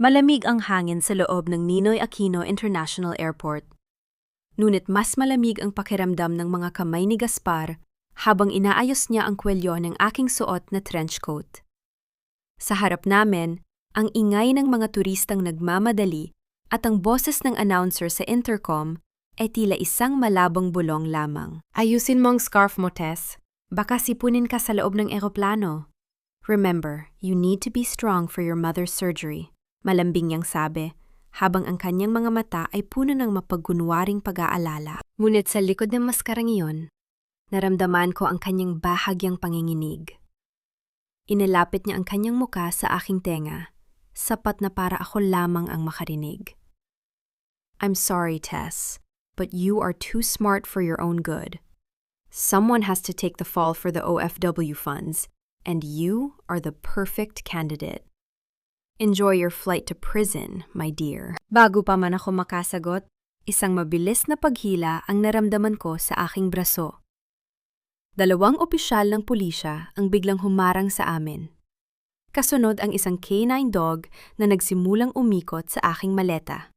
Malamig ang hangin sa loob ng Ninoy Aquino International Airport. Ngunit mas malamig ang pakiramdam ng mga kamay ni Gaspar habang inaayos niya ang kwelyo ng aking suot na trench coat. Sa harap namin, ang ingay ng mga turistang nagmamadali at ang boses ng announcer sa intercom ay tila isang malabong bulong lamang. Ayusin mo ang scarf mo, Tess. Baka sipunin ka sa loob ng eroplano. Remember, you need to be strong for your mother's surgery. Malambing niyang sabi, habang ang kanyang mga mata ay puno ng mapagkunwaring pag-aalala. Ngunit sa likod ng maskarang iyon, naramdaman ko ang kanyang bahagyang panginginig. Inilapit niya ang kanyang muka sa aking tenga, sapat na para ako lamang ang makarinig. I'm sorry, Tess, but you are too smart for your own good. Someone has to take the fall for the OFW funds, and you are the perfect candidate. Enjoy your flight to prison, my dear. Bago pa man ako makasagot, isang mabilis na paghila ang naramdaman ko sa aking braso. Dalawang opisyal ng pulisya ang biglang humarang sa amin. Kasunod ang isang canine dog na nagsimulang umikot sa aking maleta.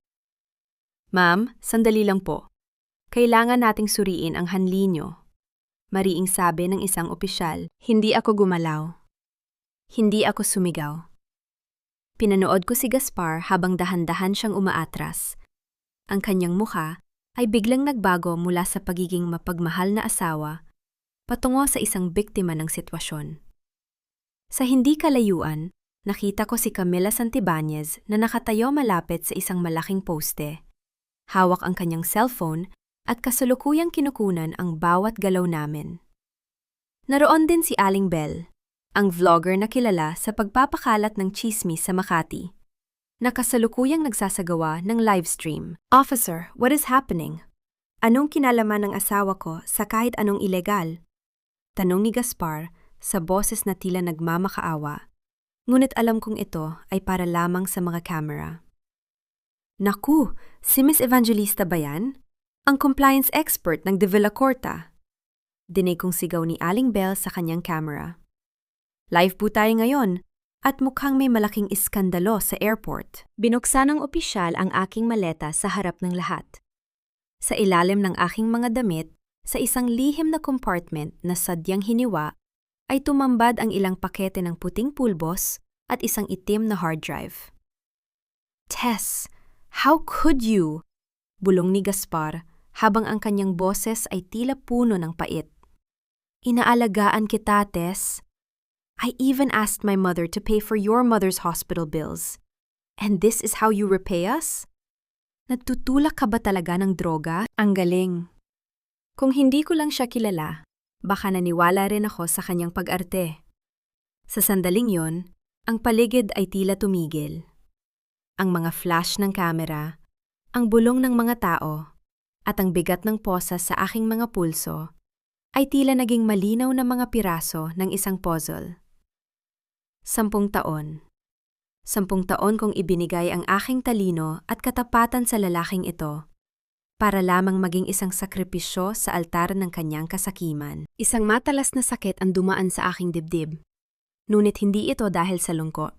Ma'am, sandali lang po. Kailangan nating suriin ang hanli nyo. Mariing sabi ng isang opisyal. Hindi ako gumalaw. Hindi ako sumigaw. Pinanood ko si Gaspar habang dahan-dahan siyang umaatras. Ang kanyang mukha ay biglang nagbago mula sa pagiging mapagmahal na asawa patungo sa isang biktima ng sitwasyon. Sa hindi kalayuan, nakita ko si Camila Santibanez na nakatayo malapit sa isang malaking poste. Hawak ang kanyang cellphone at kasalukuyang kinukunan ang bawat galaw namin. Naroon din si Aling Bell, ang vlogger na kilala sa pagpapakalat ng tsismis sa Makati, na kasalukuyang nagsasagawa ng livestream. Officer, what is happening? Anong kinalaman ng asawa ko sa kahit anong ilegal? Tanong ni Gaspar sa boses na tila nagmamakaawa, ngunit alam kong ito ay para lamang sa mga camera. Naku, si Miss Evangelista ba yan? Ang compliance expert ng De Villacorta. Dinig kong sigaw ni Aling Bell sa kanyang camera. Live po tayo ngayon at mukhang may malaking iskandalo sa airport. Binuksan ng opisyal ang aking maleta sa harap ng lahat. Sa ilalim ng aking mga damit, sa isang lihim na compartment na sadyang hiniwa, ay tumambad ang ilang pakete ng puting pulbos at isang itim na hard drive. Tess, how could you? Bulong ni Gaspar habang ang kanyang boses ay tila puno ng pait. Inaalagaan kita, Tess. I even asked my mother to pay for your mother's hospital bills. And this is how you repay us? Nagtutulak ka ba talaga ng droga? Ang galing. Kung hindi ko lang siya kilala, baka naniwala rin ako sa kanyang pag-arte. Sa sandaling yon, ang paligid ay tila tumigil. Ang mga flash ng kamera, ang bulong ng mga tao, at ang bigat ng posa sa aking mga pulso ay tila naging malinaw na mga piraso ng isang puzzle. 10 taon. 10 taon kong ibinigay ang aking talino at katapatan sa lalaking ito para lamang maging isang sakripisyo sa altar ng kanyang kasakiman. Isang matalas na sakit ang dumaan sa aking dibdib. Ngunit hindi ito dahil sa lungkot.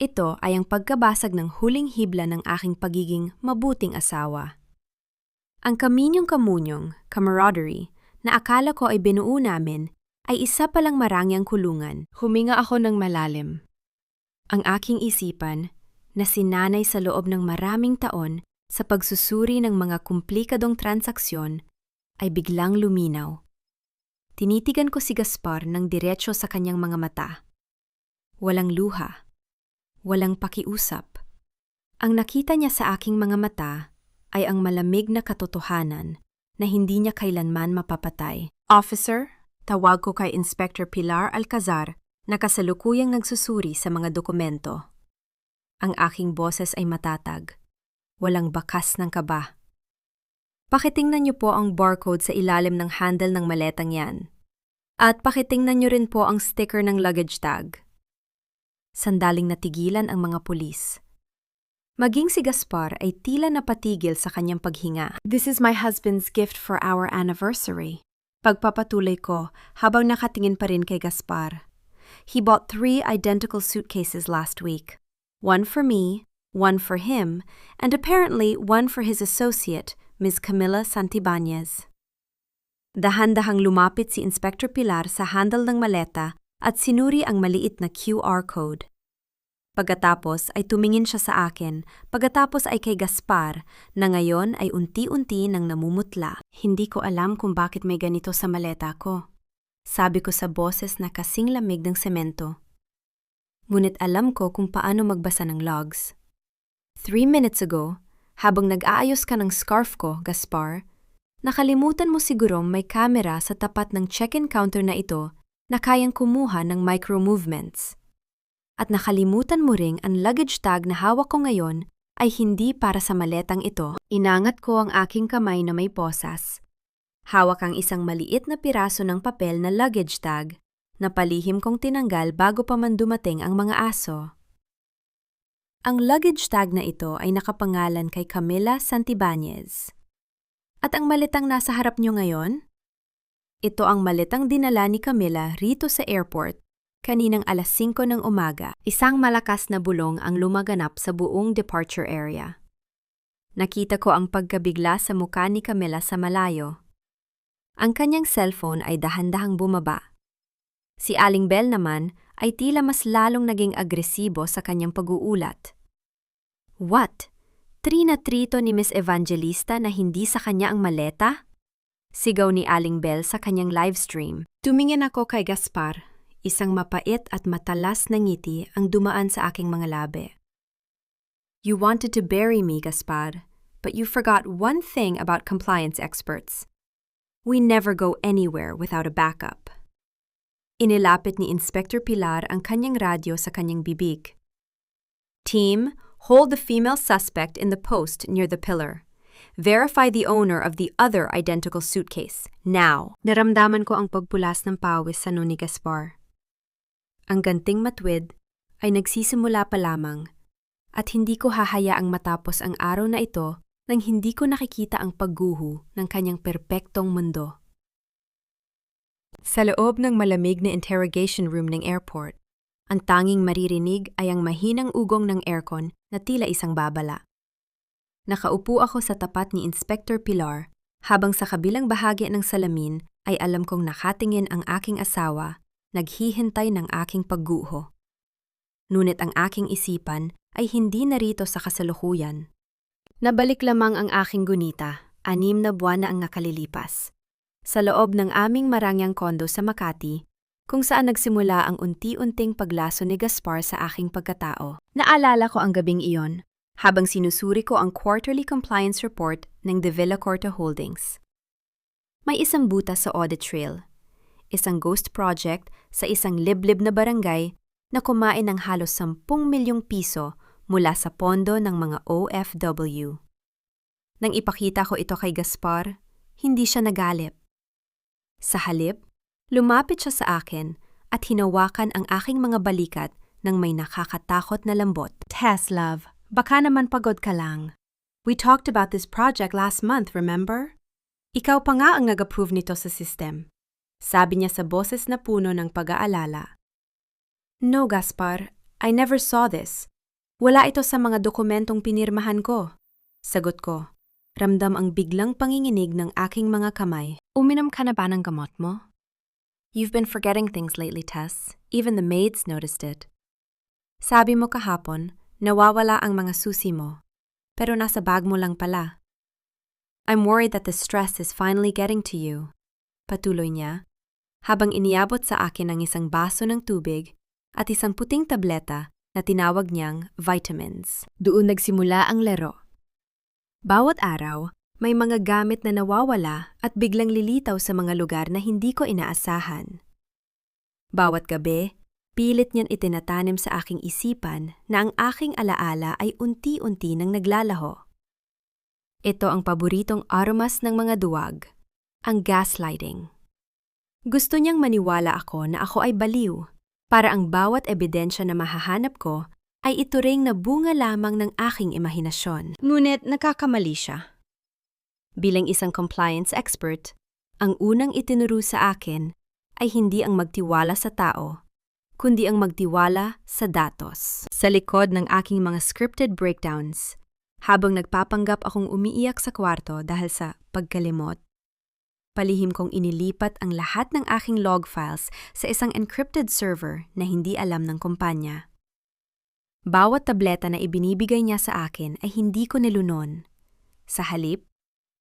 Ito ay ang pagkabasag ng huling hibla ng aking pagiging mabuting asawa. Ang kaminyong-kamunyong, camaraderie, na akala ko ay binuo namin, ay isa palang marangyang kulungan. Huminga ako ng malalim. Ang aking isipan, na sinanay sa loob ng maraming taon sa pagsusuri ng mga komplikadong transaksyon, ay biglang luminaw. Tinitigan ko si Gaspar ng diretso sa kanyang mga mata. Walang luha. Walang pakiusap. Ang nakita niya sa aking mga mata ay ang malamig na katotohanan na hindi niya kailanman mapapatay. Officer, tawag ko kay Inspector Pilar Alcazar na kasalukuyang nagsusuri sa mga dokumento. Ang aking boses ay matatag. Walang bakas ng kaba. Pakitingnan niyo po ang barcode sa ilalim ng handle ng maletang yan. At pakitingnan niyo rin po ang sticker ng luggage tag. Sandaling natigilan ang mga pulis. Maging si Gaspar ay tila napatigil sa kanyang paghinga. This is my husband's gift for our anniversary. Pagpapatuloy ko habang nakatingin pa rin kay Gaspar. He bought 3 identical suitcases last week. One for me, one for him, and apparently one for his associate, Ms. Camila Santibanez. Dahan-dahang lumapit si Inspector Pilar sa handle ng maleta at sinuri ang maliit na QR code. Pagkatapos ay tumingin siya sa akin, pagkatapos ay kay Gaspar, na ngayon ay unti-unti nang namumutla. Hindi ko alam kung bakit may ganito sa maleta ko. Sabi ko sa boses na kasing lamig ng semento. Ngunit alam ko kung paano magbasa ng logs. 3 minutes ago, habang nag-aayos ka ng scarf ko, Gaspar, nakalimutan mo sigurong may kamera sa tapat ng check-in counter na ito na kayang kumuha ng micro-movements. At nakalimutan mo ring ang luggage tag na hawak ko ngayon ay hindi para sa maletang ito. Inangat ko ang aking kamay na may posas. Hawak ang isang maliit na piraso ng papel na luggage tag na palihim kong tinanggal bago pa man dumating ang mga aso. Ang luggage tag na ito ay nakapangalan kay Camila Santibanez. At ang malitang nasa harap niyo ngayon? Ito ang malitang dinala ni Camila rito sa airport kaninang alas 5 ng umaga. Isang malakas na bulong ang lumaganap sa buong departure area. Nakita ko ang pagkabigla sa mukha ni Camila sa malayo. Ang kanyang cellphone ay dahan-dahang bumaba. Si Aling Bell naman ay tila mas lalong naging agresibo sa kanyang pag-uulat. What? Trinatrito ni Miss Evangelista na hindi sa kanya ang maleta? Sigaw ni Aling Bell sa kanyang livestream. Tumingin ako kay Gaspar. Isang mapait at matalas na ngiti ang dumaan sa aking mga labi. You wanted to bury me, Gaspar, but you forgot one thing about compliance experts. We never go anywhere without a backup. Inilapit ni Inspector Pilar ang kanyang radyo sa kanyang bibig. Team, hold the female suspect in the post near the pillar. Verify the owner of the other identical suitcase, now. Naramdaman ko ang pagpulas ng pawis sa noo ni Gaspar. Ang ganting matwid ay nagsisimula pa lamang at hindi ko hahayaang matapos ang araw na ito nang hindi ko nakikita ang pagguho ng kanyang perpektong mundo. Sa loob ng malamig na interrogation room ng airport, ang tanging maririnig ay ang mahinang ugong ng aircon na tila isang babala. Nakaupo ako sa tapat ni Inspector Pilar habang sa kabilang bahagi ng salamin ay alam kong nakatingin ang aking asawa, naghihintay ng aking pagguho. Ngunit ang aking isipan ay hindi narito sa kasalukuyan. Nabalik lamang ang aking gunita, 6 na buwan na ang nakalilipas. Sa loob ng aming marangyang kondo sa Makati, kung saan nagsimula ang unti-unting paglaso ni Gaspar sa aking pagkatao. Naalala ko ang gabing iyon, habang sinusuri ko ang quarterly compliance report ng De Villacorta Holdings. May isang butas sa audit trail, isang ghost project sa isang liblib na barangay na kumain ng halos 10 milyong piso mula sa pondo ng mga OFW. Nang ipakita ko ito kay Gaspar, hindi siya nagalip. Sa halip, lumapit siya sa akin at hinawakan ang aking mga balikat ng may nakakatakot na lambot. Tess, love, baka naman pagod ka lang. We talked about this project last month, remember? Ikaw pa nga ang nag-approve nito sa system. Sabi niya sa boses na puno ng pag-aalala. No, Gaspar, I never saw this. Wala ito sa mga dokumentong pinirmahan ko. Sagot ko. Ramdam ang biglang panginginig ng aking mga kamay. Uminom ka na ba ng gamot mo? You've been forgetting things lately, Tess. Even the maids noticed it. Sabi mo kahapon, nawawala ang mga susi mo. Pero nasa bag mo lang pala. I'm worried that the stress is finally getting to you. Patuloy niya, habang iniabot sa akin ang isang baso ng tubig at isang puting tableta na tinawag niyang vitamins. Doon nagsimula ang laro. Bawat araw, may mga gamit na nawawala at biglang lilitaw sa mga lugar na hindi ko inaasahan. Bawat gabi, pilit niyan itinatanim sa aking isipan na ang aking alaala ay unti-unti nang naglalaho. Ito ang paboritong aromas ng mga duwag, ang gaslighting. Gusto niyang maniwala ako na ako ay baliw, para ang bawat ebidensya na mahahanap ko ay ituring na bunga lamang ng aking imahinasyon. Ngunit nakakamali siya. Bilang isang compliance expert, ang unang itinuro sa akin ay hindi ang magtiwala sa tao, kundi ang magtiwala sa datos. Sa likod ng aking mga scripted breakdowns, habang nagpapanggap akong umiiyak sa kwarto dahil sa pagkalimot, palihim kong inilipat ang lahat ng aking log files sa isang encrypted server na hindi alam ng kumpanya. Bawat tableta na ibinibigay niya sa akin ay hindi ko nilunon. Sa halip,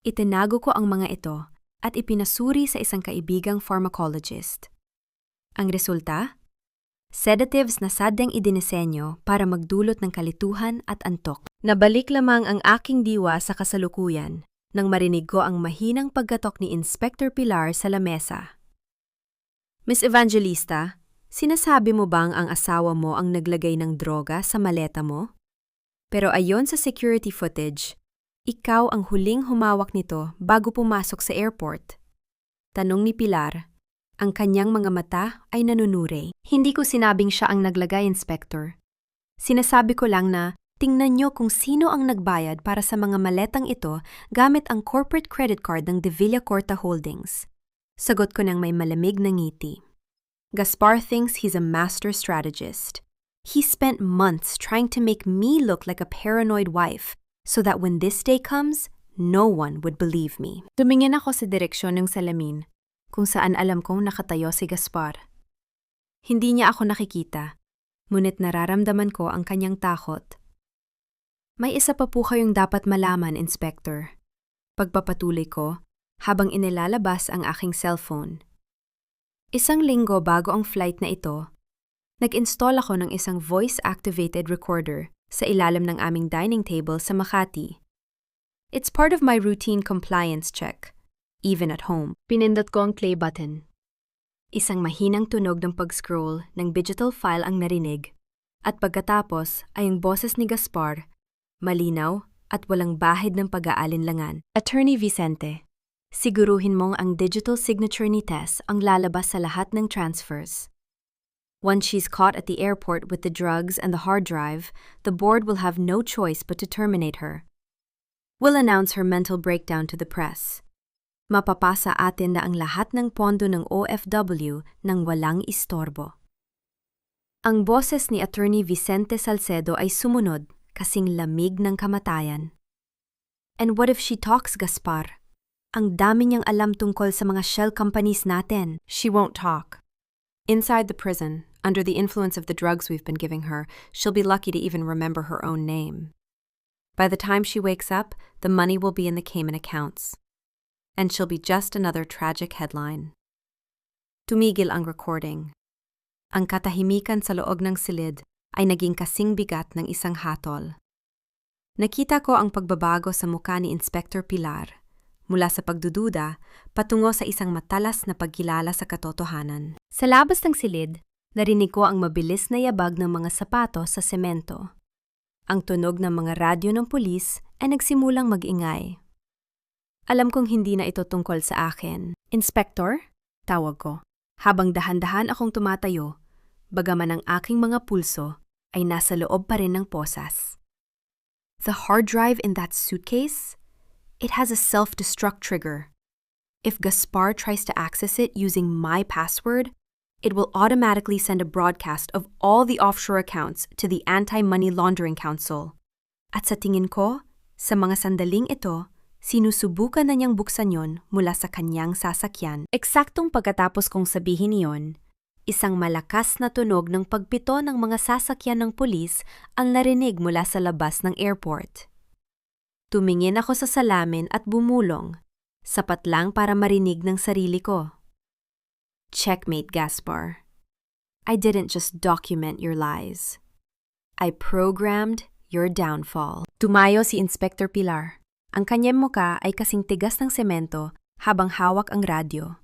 itinago ko ang mga ito at ipinasuri sa isang kaibigang pharmacologist. Ang resulta? Sedatives na sadyang idinisenyo para magdulot ng kalituhan at antok. Nabalik lamang ang aking diwa sa kasalukuyan nang marinig ko ang mahinang pagkatok ni Inspector Pilar sa lamesa. Miss Evangelista, sinasabi mo bang ang asawa mo ang naglagay ng droga sa maleta mo? Pero ayon sa security footage, ikaw ang huling humawak nito bago pumasok sa airport. Tanong ni Pilar. Ang kanyang mga mata ay nanunuri. Hindi ko sinabing siya ang naglagay, Inspector. Sinasabi ko lang na tingnan niyo kung sino ang nagbayad para sa mga maletang ito gamit ang corporate credit card ng De Villacorta Holdings. Sagot ko nang may malamig na ngiti. Gaspar thinks he's a master strategist. He spent months trying to make me look like a paranoid wife so that when this day comes, no one would believe me. Tumingin ako sa direksyon ng salamin, kung saan alam kong nakatayo si Gaspar. Hindi niya ako nakikita, ngunit nararamdaman ko ang kanyang takot. May isa pa po kayong dapat malaman, Inspector. Pagpapatuloy ko, habang inilalabas ang aking cellphone. Isang linggo bago ang flight na ito, nag-install ako ng isang voice-activated recorder sa ilalim ng aming dining table sa Makati. It's part of my routine compliance check. Even at home, pinindot ko ang play button. Isang mahinang tunog ng pag-scroll ng digital file ang narinig, at pagkatapos ay ang boses ni Gaspar, malinaw at walang bahid ng pag-aalinlangan. Attorney Vicente, siguruhin mong ang digital signature ni Tess ang lalabas sa lahat ng transfers. Once she's caught at the airport with the drugs and the hard drive, the board will have no choice but to terminate her. We'll announce her mental breakdown to the press. Mapapasa atin na ang lahat ng pondo ng OFW nang walang istorbo. Ang boses ni Attorney Vicente Salcedo ay sumunod kasing lamig ng kamatayan. And what if she talks, Gaspar? Ang dami niyang alam tungkol sa mga shell companies natin. She won't talk. Inside the prison, under the influence of the drugs we've been giving her, she'll be lucky to even remember her own name. By the time she wakes up, the money will be in the Cayman accounts. And she'll be just another tragic headline. Tumigil ang recording. Ang katahimikan sa loob ng silid ay naging kasing bigat ng isang hatol. Nakita ko ang pagbabago sa mukha ni Inspector Pilar, mula sa pagdududa patungo sa isang matalas na pagkilala sa katotohanan. Sa labas ng silid, narinig ko ang mabilis na yabag ng mga sapato sa semento. Ang tunog ng mga radyo ng pulis ay nagsimulang mag-ingay. Alam kong hindi na ito tungkol sa akin. Inspector? Tawag ko. Habang dahan-dahan akong tumatayo, bagaman ang aking mga pulso ay nasa loob pa rin ng posas. The hard drive in that suitcase? It has a self-destruct trigger. If Gaspar tries to access it using my password, it will automatically send a broadcast of all the offshore accounts to the Anti-Money Laundering Council. At sa tingin ko, sa mga sandaling ito, sinusubukan na niyang buksan yon mula sa kanyang sasakyan. Eksaktong pagkatapos kong sabihin iyon, isang malakas na tunog ng pagpito ng mga sasakyan ng pulis ang narinig mula sa labas ng airport. Tumingin ako sa salamin at bumulong, sapat lang para marinig ng sarili ko. Checkmate, Gaspar. I didn't just document your lies. I programmed your downfall. Tumayo si Inspector Pilar. Ang kanyang muka ay kasing tigas ng semento habang hawak ang radyo.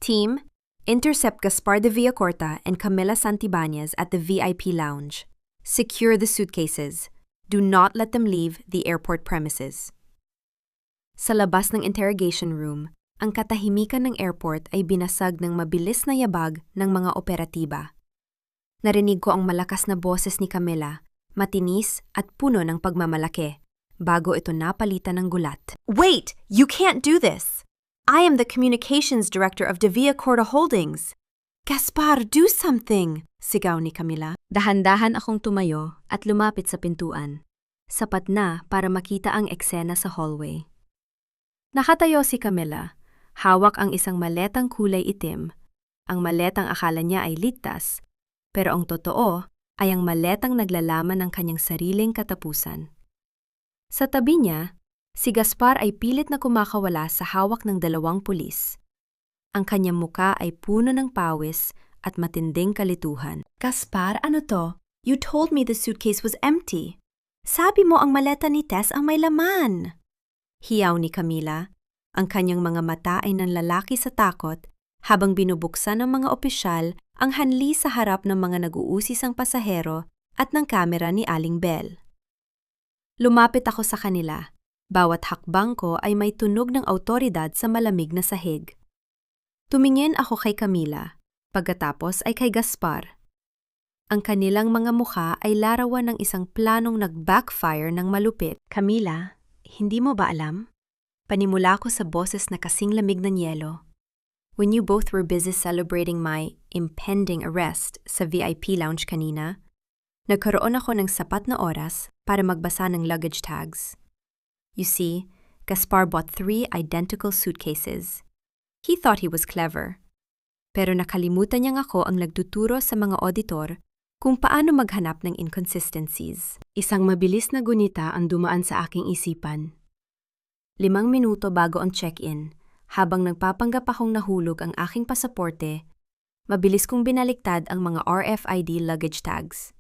Team, intercept Gaspar de Villacorta and Camila Santibanez at the VIP lounge. Secure the suitcases. Do not let them leave the airport premises. Sa labas ng interrogation room, ang katahimikan ng airport ay binasag ng mabilis na yabag ng mga operatiba. Narinig ko ang malakas na boses ni Camila, matinis at puno ng pagmamalaki. Bago ito napalitan ng gulat. Wait! You can't do this! I am the communications director of De Villacorta Holdings. Gaspar, do something! Sigaw ni Camila. Dahan-dahan akong tumayo at lumapit sa pintuan. Sapat na para makita ang eksena sa hallway. Nakatayo si Camila. Hawak ang isang maletang kulay itim. Ang maletang akala niya ay ligtas, pero ang totoo ay ang maletang naglalaman ng kanyang sariling katapusan. Sa tabi niya, si Gaspar ay pilit na kumakawala sa hawak ng 2 pulis. Ang kanyang muka ay puno ng pawis at matinding kalituhan. Gaspar, ano to? You told me the suitcase was empty. Sabi mo ang maleta ni Tess ang may laman. Hiyaw ni Camila. Ang kanyang mga mata ay nanlalaki sa takot habang binubuksan ng mga opisyal ang hanli sa harap ng mga nag-uusisang pasahero at ng kamera ni Aling Belle. Lumapit ako sa kanila. Bawat hakbang ko ay may tunog ng awtoridad sa malamig na sahig. Tumingin ako kay Camila, pagkatapos ay kay Gaspar. Ang kanilang mga mukha ay larawan ng isang planong nag-backfire ng malupit. Camila, hindi mo ba alam? Panimula ko sa boses na kasing lamig ng yelo. When you both were busy celebrating my impending arrest sa VIP lounge kanina, nagkaroon ako ng sapat na oras para magbasa ng luggage tags. You see, Gaspar bought 3 identical suitcases. He thought he was clever. Pero nakalimutan niyang ako ang nagtuturo sa mga auditor kung paano maghanap ng inconsistencies. Isang mabilis na gunita ang dumaan sa aking isipan. 5 minuto bago ang check-in, habang nagpapanggap akong nahulog ang aking pasaporte, mabilis kong binaliktad ang mga RFID luggage tags.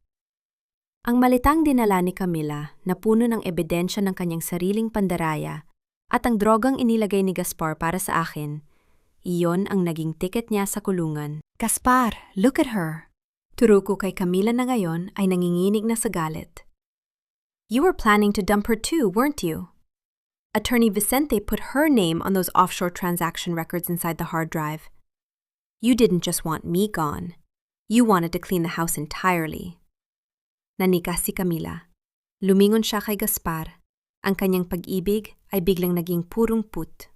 Ang malitang dinala ni Camila na puno ng ebidensya ng kanyang sariling pandaraya at ang drogang inilagay ni Gaspar para sa akin, iyon ang naging ticket niya sa kulungan. Gaspar, look at her! Turo ko kay Camila na ngayon ay nanginginig na sa galit. You were planning to dump her too, weren't you? Attorney Vicente put her name on those offshore transaction records inside the hard drive. You didn't just want me gone. You wanted to clean the house entirely. Nanika si Camila. Lumingon siya kay Gaspar. Ang kanyang pag-ibig ay biglang naging purong put.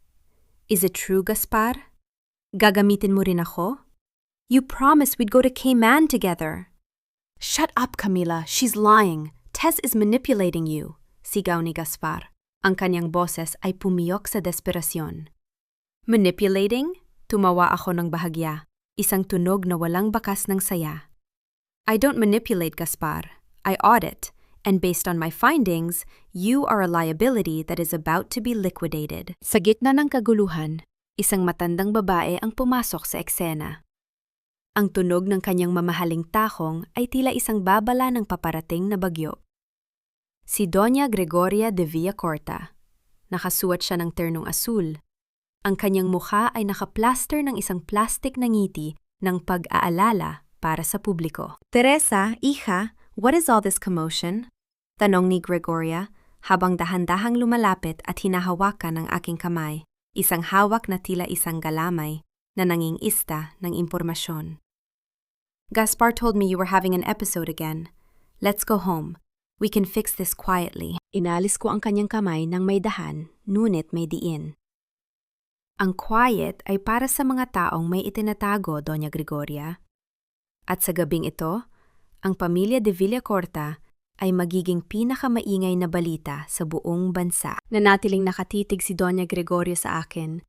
Is it true, Gaspar? Gagamitin mo rin ako? You promised we'd go to Cayman together. Shut up, Camila. She's lying. Tess is manipulating you. Sigaw ni Gaspar. Ang kanyang boses ay pumiyok sa desperasyon. Manipulating? Tumawa ako ng bahagya. Isang tunog na walang bakas ng saya. I don't manipulate, Gaspar. I audit, and based on my findings, you are a liability that is about to be liquidated. Sa gitna ng kaguluhan, isang matandang babae ang pumasok sa eksena. Ang tunog ng kanyang mamahaling takong ay tila isang babala ng paparating na bagyo. Si Doña Gregoria de Villacorta. Nakasuot siya ng ternong asul. Ang kanyang mukha ay nakaplaster ng isang plastic na ngiti ng pag-aalala para sa publiko. Teresa, hija, what is all this commotion? Tanong ni Gregoria habang dahan-dahang lumalapit at hinahawakan ng aking kamay, isang hawak na tila isang galamay na nangingista ng impormasyon. Gaspar told me you were having an episode again. Let's go home. We can fix this quietly. Inalis ko ang kanyang kamay nang may dahan, ngunit may diin. Ang quiet ay para sa mga taong may itinatago, Doña Gregoria. At sa gabing ito, ang pamilya de Villacorta ay magiging pinakamaingay na balita sa buong bansa. Nanatiling nakatitig si Doña Gregoria sa akin.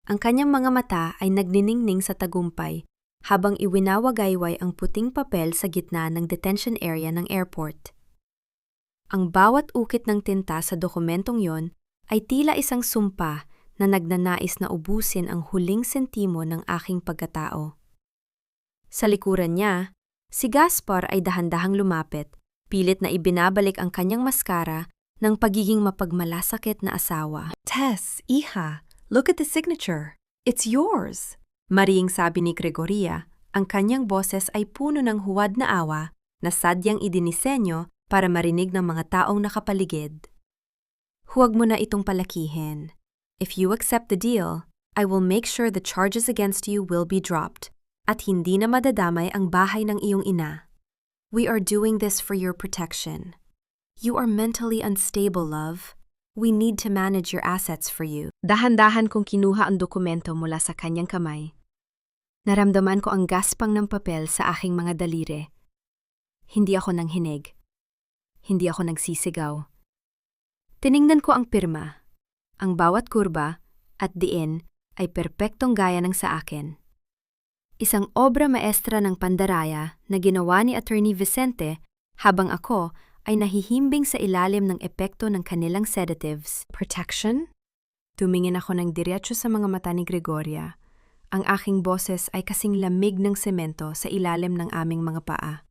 Ang kanyang mga mata ay nagniningning sa tagumpay habang iwinawagayway ang puting papel sa gitna ng detention area ng airport. Ang bawat ukit ng tinta sa dokumentong yon ay tila isang sumpa na nagnanais na ubusin ang huling sentimo ng aking pagkatao. Sa likuran niya, si Gaspar ay dahan-dahang lumapit, pilit na ibinabalik ang kanyang maskara ng pagiging mapagmalasakit na asawa. Tess, hija, look at the signature. It's yours. Maring sabi ni Gregoria, ang kanyang boses ay puno ng huwad na awa na sadyang idinisenyo para marinig ng mga taong nakapaligid. Huwag mo na itong palakihin. If you accept the deal, I will make sure the charges against you will be dropped at hindi na madadamay ang bahay ng iyong ina. We are doing this for your protection. You are mentally unstable, love. We need to manage your assets for you. Dahan-dahan kong kinuha ang dokumento mula sa kanyang kamay. Naramdaman ko ang gaspang ng papel sa aking mga daliri. Hindi ako nanghinig. Hindi ako nagsisigaw. Tiningnan ko ang pirma. Ang bawat kurba at diin ay perpektong gaya ng sa akin. Isang obra maestra ng pandaraya na ginawa ni Attorney Vicente habang ako ay nahihimbing sa ilalim ng epekto ng kanilang sedatives. Protection? Tumingin ako ng diretso sa mga mata ni Gregoria. Ang aking boses ay kasing lamig ng semento sa ilalim ng aming mga paa.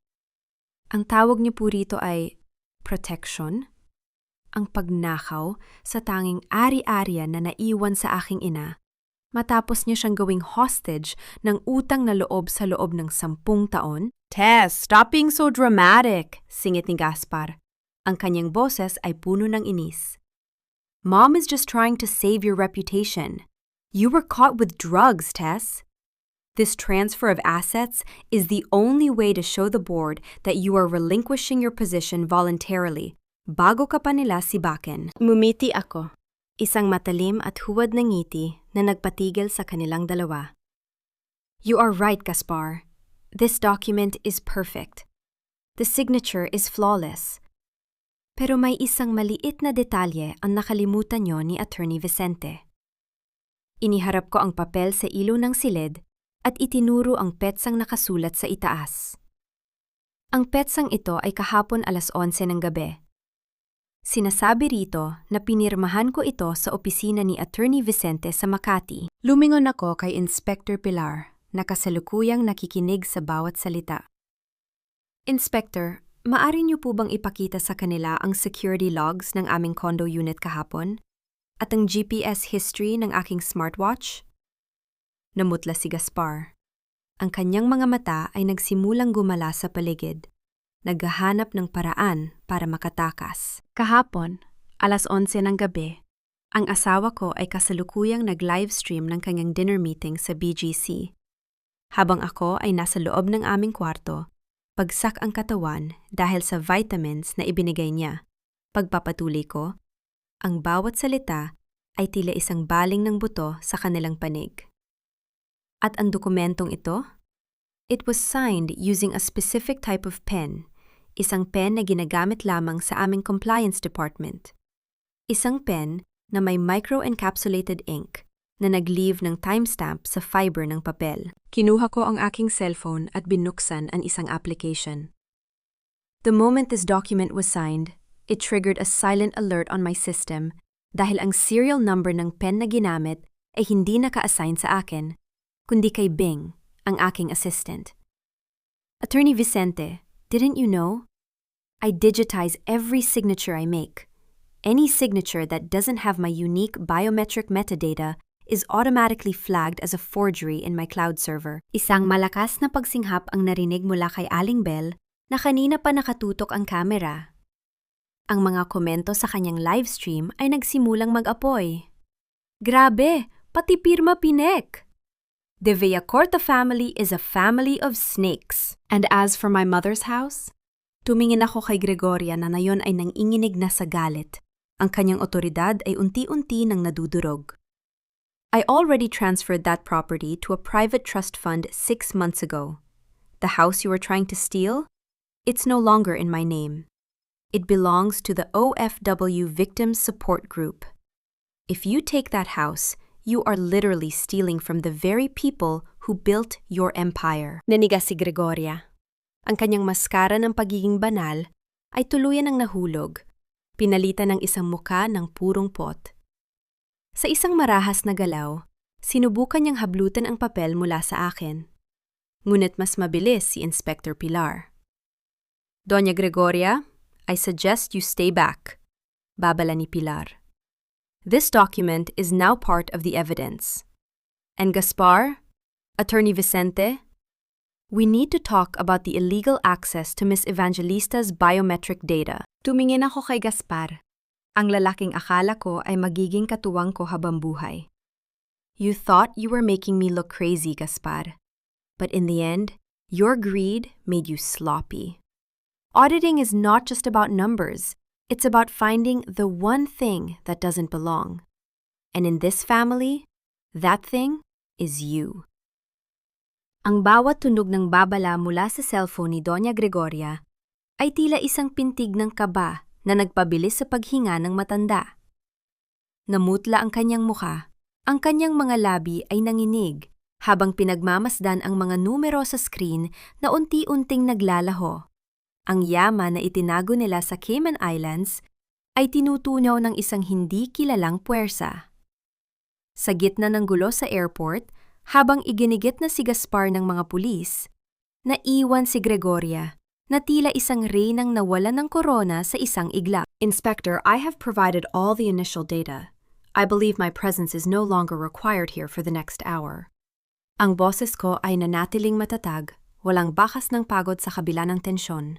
Ang tawag niyo po rito ay protection? Ang pagnakaw sa tanging ari-arian na naiwan sa aking ina, matapos niya siyang gawing hostage ng utang na loob sa loob ng 10 taon? Tess, stop being so dramatic, singit ni Gaspar. Ang kanyang boses ay puno ng inis. Mom is just trying to save your reputation. You were caught with drugs, Tess. This transfer of assets is the only way to show the board that you are relinquishing your position voluntarily, bago ka pa nila sibakin. Mumiti ako, isang matalim at huwad na ngiti na nagpatigil sa kanilang dalawa. You are right, Gaspar. This document is perfect. The signature is flawless. Pero may isang maliit na detalye ang nakalimutan niyo ni Attorney Vicente. Iniharap ko ang papel sa ilo ng silid at itinuro ang petsang nakasulat sa itaas. Ang petsang ito ay kahapon 11:00 ng gabi. Sinasabi rito na pinirmahan ko ito sa opisina ni Attorney Vicente sa Makati. Lumingon ako kay Inspector Pilar na kasalukuyang nakikinig sa bawat salita. Inspector, maaari niyo po bang ipakita sa kanila ang security logs ng aming condo unit kahapon? At ang GPS history ng aking smartwatch? Namutla si Gaspar. Ang kanyang mga mata ay nagsimulang gumala sa paligid, naghahanap ng paraan para makatakas. Kahapon, 11:00 ng gabi, ang asawa ko ay kasalukuyang nag-livestream ng kanyang dinner meeting sa BGC. Habang ako ay nasa loob ng aming kwarto, bagsak ang katawan dahil sa vitamins na ibinigay niya. Pagpapatuloy ko, ang bawat salita ay tila isang baling ng buto sa kanilang panig. At ang dokumentong ito? It was signed using a specific type of pen, isang pen na ginagamit lamang sa aming compliance department. Isang pen na may micro-encapsulated ink na nag-leave ng timestamp sa fiber ng papel. Kinuha ko ang aking cellphone at binuksan ang isang application. The moment this document was signed, it triggered a silent alert on my system dahil ang serial number ng pen na ginamit ay hindi naka-assign sa akin, kundi kay Bing, ang aking assistant. Attorney Vicente, didn't you know? I digitize every signature I make. Any signature that doesn't have my unique biometric metadata is automatically flagged as a forgery in my cloud server. Isang malakas na pagsinghap ang narinig mula kay Aling Bell na kanina pa nakatutok ang kamera. Ang mga komento sa kanyang livestream ay nagsimulang mag-apoy. Grabe, pati pirma pinek! The Villacorta family is a family of snakes. And as for my mother's house, tumingin ako kay Gregoria na nayon ay nanginginig na sa galit. Ang kanyang otoridad ay unti-unti nang nadudurog. I already transferred that property to a private trust fund 6 months ago. The house you were trying to steal? It's no longer in my name. It belongs to the OFW Victims Support Group. If you take that house, you are literally stealing from the very people who built your empire. Naniga si Gregoria. Ang kanyang maskara ng pagiging banal ay tuluyan ng nahulog, pinalitan ng isang muka ng purong pot. Sa isang marahas na galaw, sinubukan niyang hablutan ang papel mula sa akin. Ngunit mas mabilis si Inspector Pilar. Doña Gregoria, I suggest you stay back, babala ni Pilar. This document is now part of the evidence. And Gaspar, Attorney Vicente, we need to talk about the illegal access to Miss Evangelista's biometric data. Tumingin ako kay Gaspar. Ang lalaking akala ko ay magiging katuwang ko habang buhay. You thought you were making me look crazy, Gaspar. But in the end, your greed made you sloppy. Auditing is not just about numbers. It's about finding the one thing that doesn't belong. And in this family, that thing is you. Ang bawat tunog ng babala mula sa cellphone ni Doña Gregoria ay tila isang pintig ng kaba na nagpabilis sa paghinga ng matanda. Namutla ang kanyang mukha, ang kanyang mga labi ay nanginig habang pinagmamasdan ang mga numero sa screen na unti-unting naglalaho. Ang yaman na itinago nila sa Cayman Islands ay tinutunaw ng isang hindi kilalang puwersa. Sa gitna ng gulo sa airport, habang iginigit na si Gaspar ng mga pulis, naiwan si Gregoria na tila isang reynang nawalan ng korona sa isang iglap. Inspector, I have provided all the initial data. I believe my presence is no longer required here for the next hour. Ang boses ko ay nanatiling matatag, walang bakas ng pagod sa kabila ng tensyon.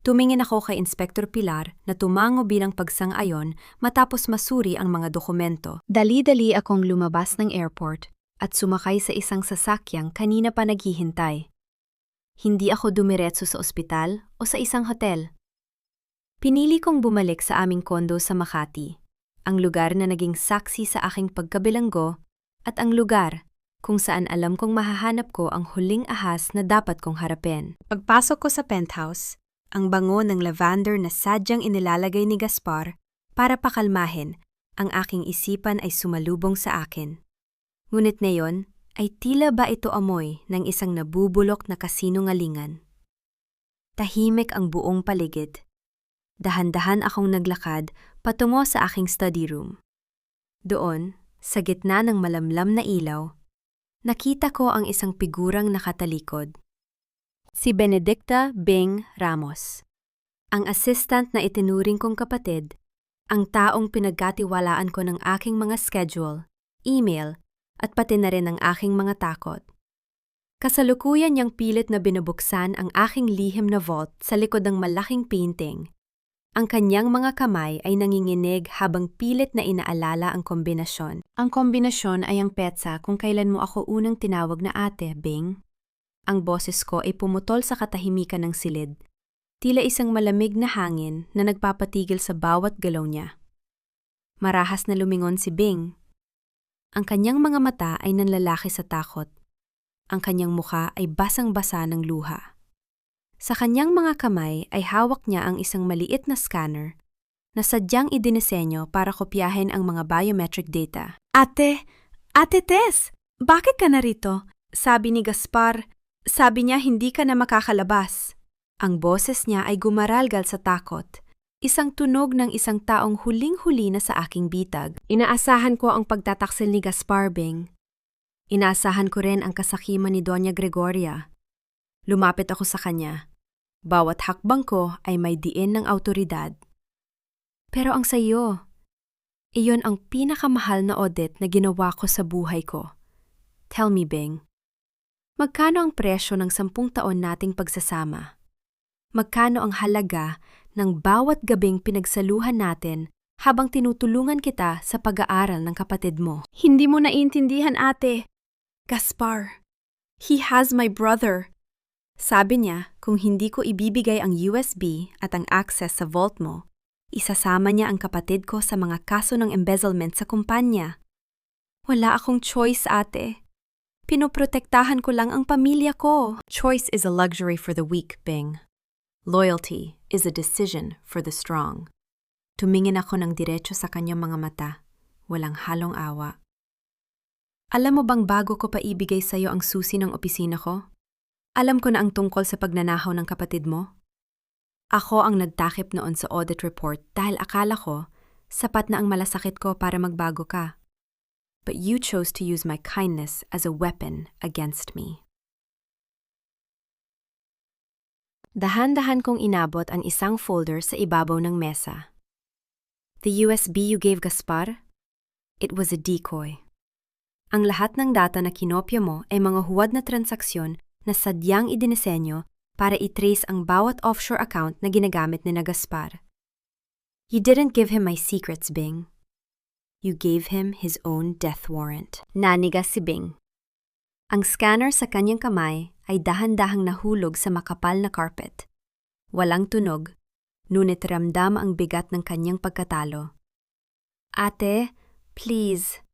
Tumingin ako kay Inspector Pilar na tumango bilang pagsang-ayon matapos masuri ang mga dokumento. Dali-dali akong lumabas ng airport at sumakay sa isang sasakyang kanina pa naghihintay. Hindi ako dumiretso sa ospital o sa isang hotel. Pinili kong bumalik sa aming kondo sa Makati, ang lugar na naging saksi sa aking pagkabilanggo at ang lugar kung saan alam kong mahahanap ko ang huling ahas na dapat kong harapin. Pagpasok ko sa penthouse, ang bango ng lavender na sadyang inilalagay ni Gaspar para pakalmahin ang aking isipan ay sumalubong sa akin. Ngunit ngayon ay tila ba ito amoy ng isang nabubulok na kasinungalingan. Tahimik ang buong paligid. Dahan-dahan akong naglakad patungo sa aking study room. Doon, sa gitna ng malamlam na ilaw, nakita ko ang isang figurang nakatalikod. Si Benedicta Bing Ramos, ang assistant na itinuring kong kapatid, ang taong pinagkatiwalaan ko ng aking mga schedule, email, at pati na rin ang aking mga takot. Kasalukuyan niyang pilit na binubuksan ang aking lihim na vault sa likod ng malaking painting. Ang kanyang mga kamay ay nanginginig habang pilit na inaalala ang kombinasyon. Ang kombinasyon ay ang petsa kung kailan mo ako unang tinawag na ate, Bing. Ang boses ko ay pumutol sa katahimikan ng silid. Tila isang malamig na hangin na nagpapatigil sa bawat galaw niya. Marahas na lumingon si Bing. Ang kanyang mga mata ay nanlalaki sa takot. Ang kanyang mukha ay basang-basa ng luha. Sa kanyang mga kamay ay hawak niya ang isang maliit na scanner na sadyang idinisenyo para kopyahin ang mga biometric data. Ate Tess, bakit ka narito? Sabi ni Gaspar, sabi niya hindi ka na makakalabas. Ang boses niya ay gumaralgal sa takot. Isang tunog ng isang taong huling-huli na sa aking bitag. Inaasahan ko ang pagtataksil ni Gaspar, Bing. Inaasahan ko rin ang kasakiman ni Doña Gregoria. Lumapit ako sa kanya. Bawat hakbang ko ay may diin ng awtoridad. Pero ang sayo, iyon ang pinakamahal na audit na ginawa ko sa buhay ko. Tell me, Bing, magkano ang presyo ng 10 taon nating pagsasama? Magkano ang halaga ng bawat gabing pinagsaluhan natin habang tinutulungan kita sa pag-aaral ng kapatid mo? Hindi mo naiintindihan, ate. Gaspar, he has my brother. Sabi niya kung hindi ko ibibigay ang USB at ang access sa vault mo, isasama niya ang kapatid ko sa mga kaso ng embezzlement sa kumpanya. Wala akong choice, ate. Pinoprotektahan ko lang ang pamilya ko. Choice is a luxury for the weak, Bing. Loyalty is a decision for the strong. Tumingin ako ng diretso sa kanyang mga mata, walang halong awa. Alam mo bang bago ko pa ibigay sa iyo ang susi ng opisina ko? Alam ko na ang tungkol sa pagnanahaw ng kapatid mo. Ako ang nagtakip noon sa audit report dahil akala ko sapat na ang malasakit ko para magbago ka. But you chose to use my kindness as a weapon against me. Dahan-dahan kong inabot ang isang folder sa ibabaw ng mesa. The USB you gave Gaspar? It was a decoy. Ang lahat ng data na kinopya mo ay mga huwad na transaksyon na sadyang idinisenyo para i-trace ang bawat offshore account na ginagamit ni Gaspar. You didn't give him my secrets, Bing. You gave him his own death warrant. Nanigas si Bing. Ang scanner sa kanyang kamay ay dahan-dahang nahulog sa makapal na carpet. Walang tunog, ngunit ramdam ang bigat ng kanyang pagkatalo. Ate, please,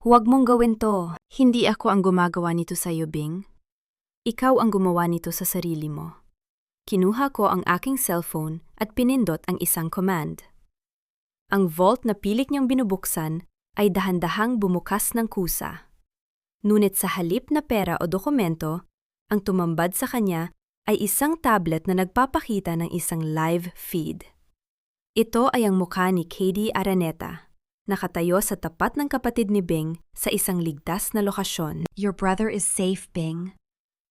huwag mong gawin to. Hindi ako ang gumagawa nito sa iyo, Bing. Ikaw ang gumawa nito sa sarili mo. Kinuha ko ang aking cellphone at pinindot ang isang command. Ang vault na pilit niyang binubuksan ay dahan-dahang bumukas ng kusa. Ngunit sa halip na pera o dokumento, ang tumambad sa kanya ay isang tablet na nagpapakita ng isang live feed. Ito ay ang mukha ni Katie Araneta, nakatayo sa tapat ng kapatid ni Bing sa isang ligtas na lokasyon. Your brother is safe, Bing.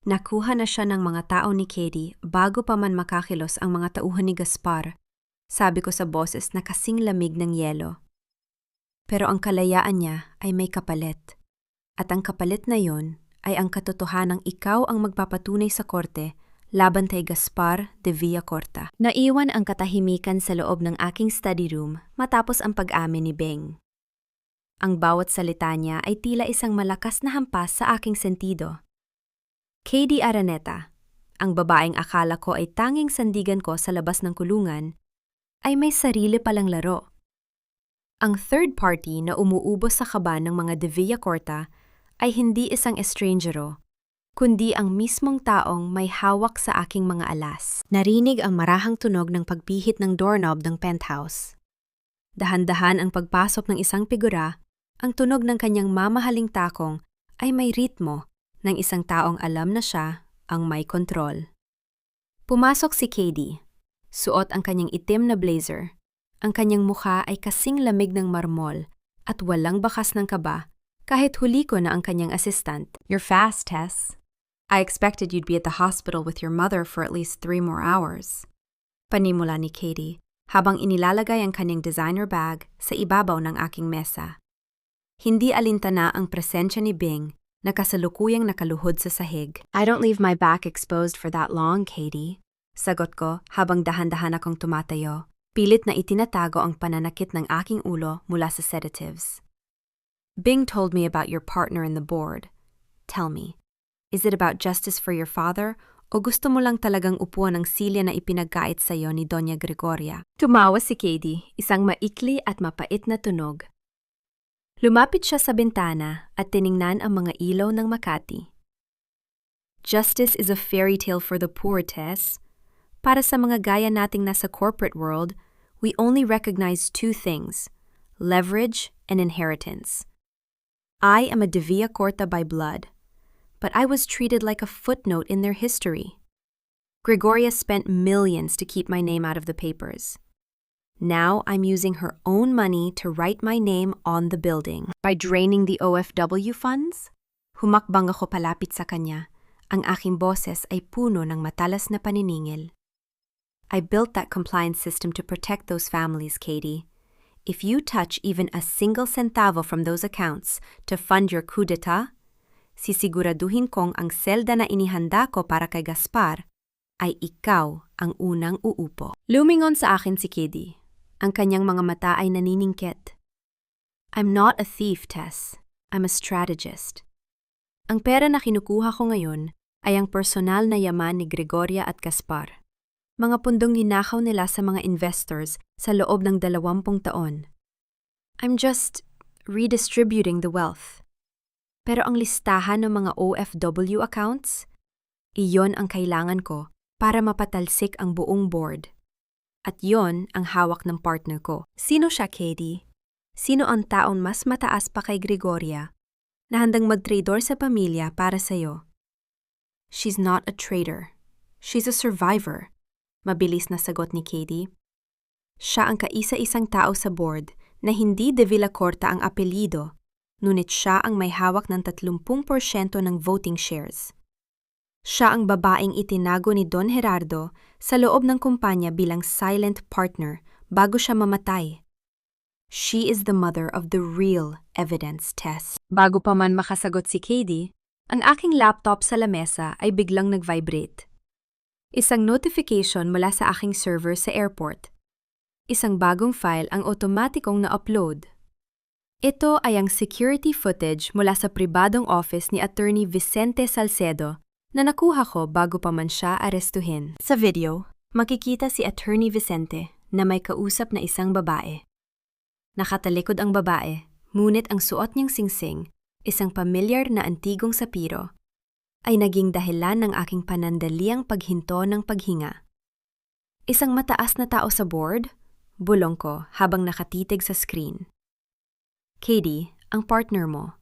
Nakuha na siya ng mga tao ni Katie bago pa man makakilos ang mga tauhan ni Gaspar, sabi ko sa boses na kasing lamig ng yelo. Pero ang kalayaan niya ay may kapalit. At ang kapalit na yon ay ang katotohanang ikaw ang magpapatunay sa korte laban kay Gaspar de Villacorta. Naiwan ang katahimikan sa loob ng aking study room matapos ang pag-amin ni Bing. Ang bawat salita niya ay tila isang malakas na hampas sa aking sentido. Katie Araneta, ang babaeng akala ko ay tanging sandigan ko sa labas ng kulungan, ay may sarili palang laro. Ang third party na umuubos sa kaba ng mga de Villacorta ay hindi isang estrangero, kundi ang mismong taong may hawak sa aking mga alas. Narinig ang marahang tunog ng pagpihit ng doorknob ng penthouse. Dahan-dahan ang pagpasok ng isang figura, ang tunog ng kanyang mamahaling takong ay may ritmo ng isang taong alam na siya ang may kontrol. Pumasok si Katie, suot ang kanyang itim na blazer. Ang kanyang mukha ay kasing lamig ng marmol at walang bakas ng kaba kahit huli ko na ang kanyang assistant. You're fast, Tess. I expected you'd be at the hospital with your mother for at least 3 more hours. Panimula ni Katie habang inilalagay ang kanyang designer bag sa ibabaw ng aking mesa. Hindi alintana ang presensya ni Bing na kasalukuyang nakaluhod sa sahig. I don't leave my back exposed for that long, Katie. Sagot ko habang dahan-dahan akong tumatayo. Pilit na itinatago ang pananakit ng aking ulo mula sa sedatives. Bing told me about your partner in the board. Tell me, is it about justice for your father o gusto mo lang talagang upuan ng silya na ipinagkait sa iyo ni Doña Gregoria? Tumawa si Katie, isang maikli at mapait na tunog. Lumapit siya sa bintana at tiningnan ang mga ilaw ng Makati. Justice is a fairy tale for the poor, Tess. Para sa mga gaya nating nasa corporate world, we only recognize 2 things, leverage and inheritance. I am a de Villacorta by blood, but I was treated like a footnote in their history. Gregoria spent millions to keep my name out of the papers. Now I'm using her own money to write my name on the building. By draining the OFW funds, humakbang ako palapit sa kanya. Ang aking boses ay puno ng matalas na paniningil. I built that compliance system to protect those families, Katie. If you touch even a single centavo from those accounts to fund your coup d'etat, sisiguraduhin kong ang selda na inihanda ko para kay Gaspar ay ikaw ang unang uupo. Lumingon sa akin si Katie. Ang kanyang mga mata ay naniningkit. I'm not a thief, Tess. I'm a strategist. Ang pera na kinukuha ko ngayon ay ang personal na yaman ni Gregoria at Gaspar. Mga pundong ninakaw nila sa mga investors sa loob ng 20 taon. I'm just redistributing the wealth. Pero ang listahan ng mga OFW accounts, iyon ang kailangan ko para mapatalsik ang buong board. At yon ang hawak ng partner ko. Sino siya, Katie? Sino ang taon mas mataas pa kay Gregoria na handang mag-traidor sa pamilya para sa'yo? She's not a traitor. She's a survivor. Mabilis na sagot ni Katie. Siya ang kaisa-isang tao sa board na hindi de Villacorta ang apelyido, ngunit siya ang may hawak ng 30% ng voting shares. Siya ang babaeng itinago ni Don Gerardo sa loob ng kumpanya bilang silent partner bago siya mamatay. She is the mother of the real evidence, Tess. Bago pa man makasagot si Katie, ang aking laptop sa lamesa ay biglang nag-vibrate. Isang notification mula sa aking server sa airport. Isang bagong file ang otomatikong na-upload. Ito ay ang security footage mula sa pribadong office ni Attorney Vicente Salcedo na nakuha ko bago pa man siya arestuhin. Sa video, makikita si Attorney Vicente na may kausap na isang babae. Nakatalikod ang babae, ngunit ang suot niyang singsing, isang pamilyar na antigong sapiro. ay naging dahilan ng aking panandaliang paghinto ng paghinga. Isang mataas na tao sa board, bulong ko habang nakatitig sa screen. Katie, ang partner mo.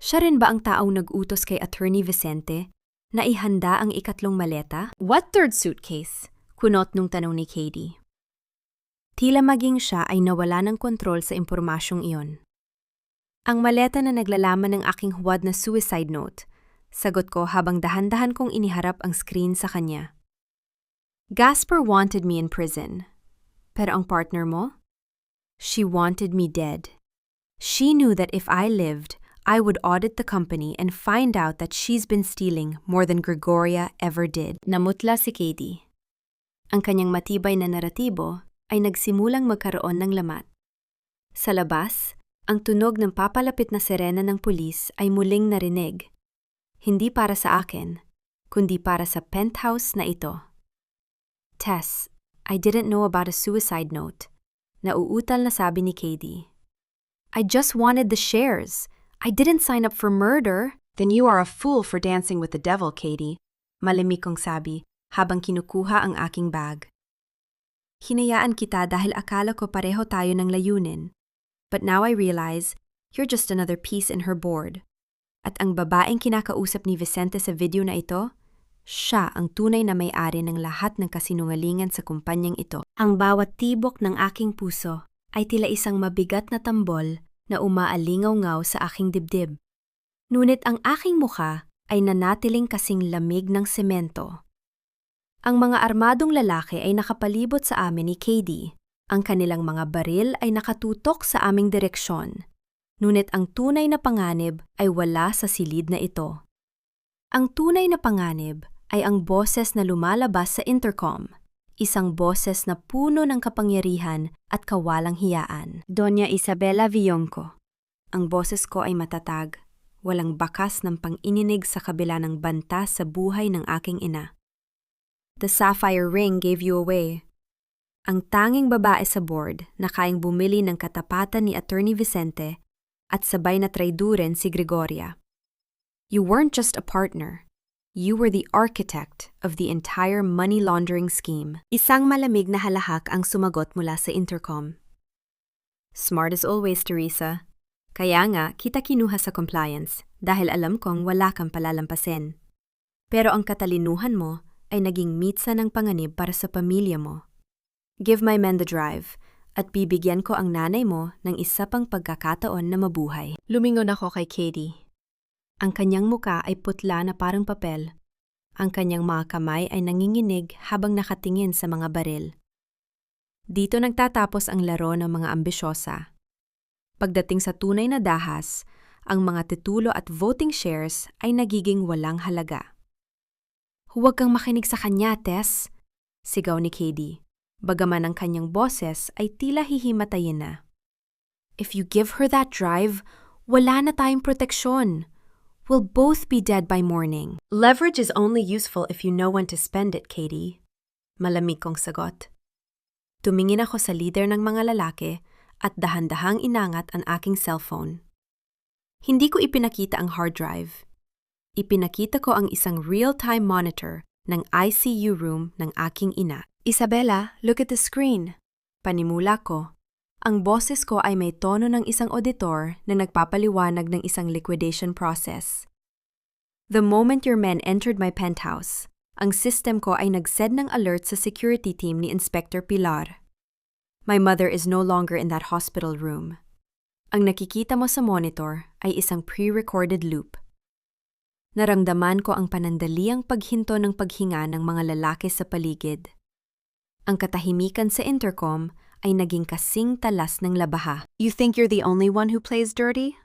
Siya rin ba ang taong nag-utos kay Attorney Vicente na ihanda ang ikatlong maleta? What third suitcase? Kunot nung tanong ni Katie. Tila maging siya ay nawala ng kontrol sa impormasyong iyon. Ang maleta na naglalaman ng aking huwad na suicide note, sagot ko habang dahan-dahan kong iniharap ang screen sa kanya. Gaspar wanted me in prison. Pero ang partner mo? She wanted me dead. She knew that if I lived, I would audit the company and find out that she's been stealing more than Gregoria ever did. Namutla si Katie. Ang kanyang matibay na naratibo ay nagsimulang magkaroon ng lamat. Sa labas, ang tunog ng papalapit na sirena ng pulis ay muling narinig. Hindi para sa akin, kundi para sa penthouse na ito. Tess, I didn't know about a suicide note. Nauutal na sabi ni Katie. I just wanted the shares. I didn't sign up for murder. Then you are a fool for dancing with the devil, Katie. Malimik kong sabi habang kinukuha ang aking bag. Hinayaan kita dahil akala ko pareho tayo ng layunin. But now I realize, you're just another piece in her board. At ang babaeng kinakausap ni Vicente sa video na ito, siya ang tunay na may-ari ng lahat ng kasinungalingan sa kumpanyang ito. Ang bawat tibok ng aking puso ay tila isang mabigat na tambol na umaalingaw-ngaw sa aking dibdib. Ngunit ang aking mukha ay nanatiling kasing lamig ng semento. Ang mga armadong lalaki ay nakapalibot sa amin ni Katie. Ang kanilang mga baril ay nakatutok sa aming direksyon. Ngunit ang tunay na panganib ay wala sa silid na ito. Ang tunay na panganib ay ang boses na lumalabas sa intercom. Isang boses na puno ng kapangyarihan at kawalang hiyaan. Doña Isabela Villonco. Ang boses ko ay matatag, walang bakas ng pang-ininig sa kabila ng banta sa buhay ng aking ina. The sapphire ring gave you away. Ang tanging babae sa board na kayang bumili ng katapatan ni Attorney Vicente at sabay na traidurin si Gregoria. You weren't just a partner. You were the architect of the entire money laundering scheme. Isang malamig na halahak ang sumagot mula sa intercom. Smart as always, Teresa. Kaya nga, kita kinuha sa compliance dahil alam kong wala kang palalampasin. Pero ang katalinuhan mo ay naging mitsa ng panganib para sa pamilya mo. Give my men the drive, at bibigyan ko ang nanay mo ng isa pang pagkakataon na mabuhay. Lumingon ako kay Katie. Ang kanyang muka ay putla na parang papel. Ang kanyang mga kamay ay nanginginig habang nakatingin sa mga baril. Dito nagtatapos ang laro ng mga ambisyosa. Pagdating sa tunay na dahas, ang mga titulo at voting shares ay nagiging walang halaga. Huwag kang makinig sa kanya, Tess, sigaw ni Katie. Bagaman ang kanyang boses ay tila hihimatayin na. If you give her that drive, wala na tayong proteksyon. We'll both be dead by morning. Leverage is only useful if you know when to spend it, Katie. Malamig kong sagot. Tumingin ako sa leader ng mga lalaki at dahan-dahang inangat ang aking cellphone. Hindi ko ipinakita ang hard drive. Ipinakita ko ang isang real-time monitor ng ICU room ng aking ina. Isabella, look at the screen. Panimula ko. Ang boses ko ay may tono ng isang auditor na nagpapaliwanag ng isang liquidation process. The moment your men entered my penthouse, ang system ko ay nag-send ng alert sa security team ni Inspector Pilar. My mother is no longer in that hospital room. Ang nakikita mo sa monitor ay isang pre-recorded loop. Naramdaman ko ang panandaliang paghinto ng paghinga ng mga lalaki sa paligid. Ang katahimikan sa intercom ay naging kasing talas ng labaha. You think you're the only one who plays dirty?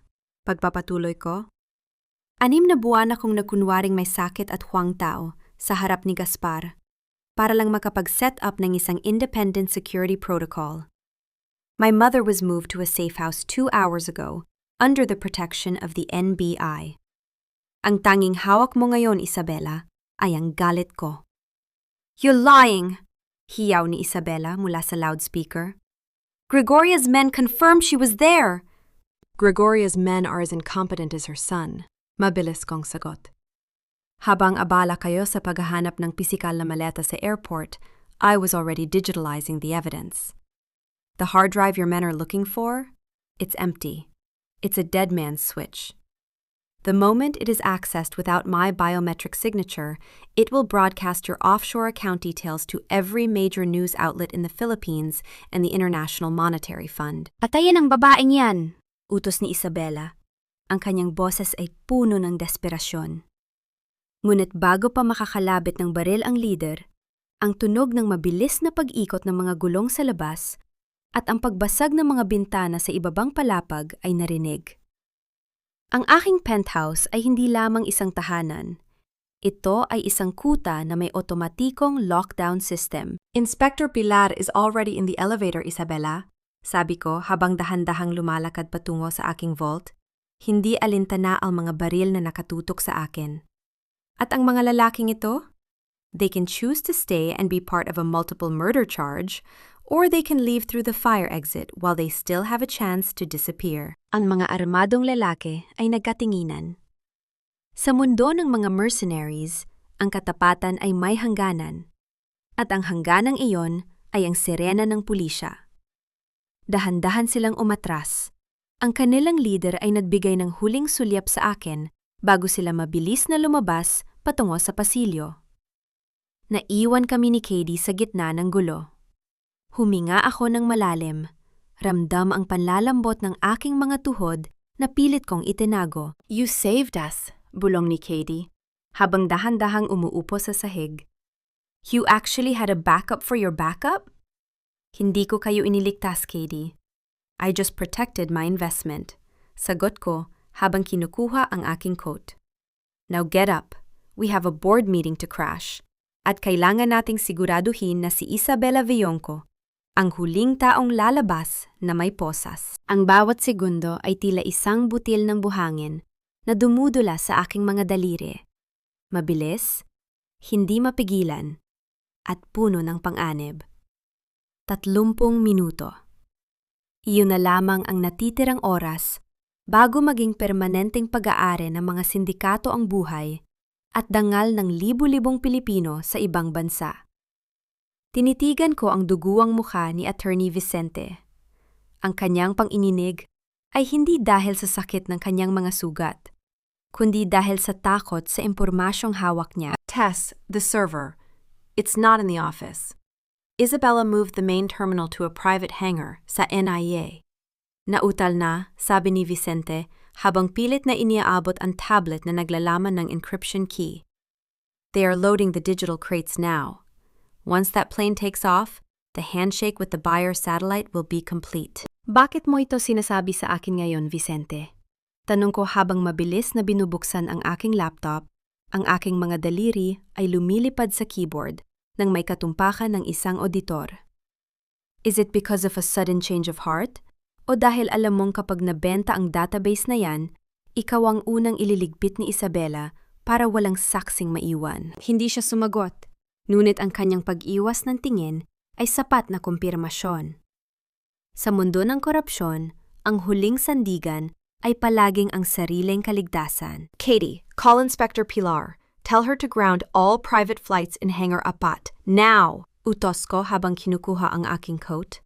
Pagpapatuloy ko. 6 na buwan akong nagkunwaring may sakit at huwang tao sa harap ni Gaspar para lang makapag-set up ng isang independent security protocol. My mother was moved to a safe house 2 hours ago under the protection of the NBI. Ang tanging hawak mo ngayon, Isabella, ay ang galit ko. You're lying! Hiyaw ni Isabella mula sa loudspeaker. Gregoria's men confirmed she was there. Gregoria's men are as incompetent as her son. Mabilis kong sagot. Habang abala kayo sa paghahanap ng pisikal na maleta sa airport, I was already digitalizing the evidence. The hard drive your men are looking for? It's empty. It's a dead man's switch. The moment it is accessed without my biometric signature, it will broadcast your offshore account details to every major news outlet in the Philippines and the International Monetary Fund. Patayin ang babaeng yan! Utos ni Isabela. Ang kanyang boses ay puno ng desperasyon. Ngunit bago pa makakalabit ng baril ang leader, ang tunog ng mabilis na pag-ikot ng mga gulong sa labas at ang pagbasag ng mga bintana sa ibabang palapag ay narinig. Ang aking penthouse ay hindi lamang isang tahanan. Ito ay isang kuta na may otomatikong lockdown system. Inspector Pilar is already in the elevator, Isabela. Sabi ko habang dahan-dahang lumalakad patungo sa aking vault. Hindi alintana ang mga baril na nakatutok sa akin. At ang mga lalaking ito? They can choose to stay and be part of a multiple murder charge, or they can leave through the fire exit while they still have a chance to disappear. Ang mga armadong lalaki ay nagkatinginan. Sa mundo ng mga mercenaries, ang katapatan ay may hangganan. At ang hangganang iyon ay ang sirena ng pulisya. Dahan-dahan silang umatras. Ang kanilang leader ay nagbigay ng huling sulyap sa akin bago sila mabilis na lumabas patungo sa pasilyo. Naiwan kami ni Katie sa gitna ng gulo. Huminga ako ng malalim. Ramdam ang panlalambot ng aking mga tuhod na pilit kong itinago. You saved us, bulong ni Katie, habang dahan-dahang umuupo sa sahig. You actually had a backup for your backup? Hindi ko kayo iniligtas, Katie. I just protected my investment. Sagot ko habang kinukuha ang aking coat. Now get up. We have a board meeting to crash. At kailangan nating siguraduhin na si Isabela Villonco ang huling taong lalabas na may posas. Ang bawat segundo ay tila isang butil ng buhangin na dumudula sa aking mga daliri. Mabilis, hindi mapigilan, at puno ng pang-anib. 30 minuto. Iyon na lamang ang natitirang oras bago maging permanenteng pag-aari ng mga sindikato ang buhay at dangal ng libu-libong Pilipino sa ibang bansa. Tinitigan ko ang duguang mukha ni Attorney Vicente. Ang kanyang pang-ininig ay hindi dahil sa sakit ng kanyang mga sugat, kundi dahil sa takot sa impormasyong hawak niya. Tess, the server. It's not in the office. Isabela moved the main terminal to a private hangar sa NIA. Nautal na, sabi ni Vicente, habang pilit na iniaabot ang tablet na naglalaman ng encryption key. They are loading the digital crates now. Once that plane takes off, the handshake with the buyer satellite will be complete. Bakit mo ito sinasabi sa akin ngayon, Vicente? Tanong ko habang mabilis na binubuksan ang aking laptop, ang aking mga daliri ay lumilipad sa keyboard nang may katumpakan ng isang auditor. Is it because of a sudden change of heart? O dahil alam mong kapag nabenta ang database na yan, ikaw ang unang ililigpit ni Isabela para walang saksing maiwan? Hindi siya sumagot, ngunit ang kanyang pag-iwas ng tingin ay sapat na kumpirmasyon. Sa mundo ng korupsyon, ang huling sandigan ay palaging ang sariling kaligtasan. Katie, call Inspector Pilar. Tell her to ground all private flights in Hangar Apat. Now! Utos ko habang kinukuha ang aking coat.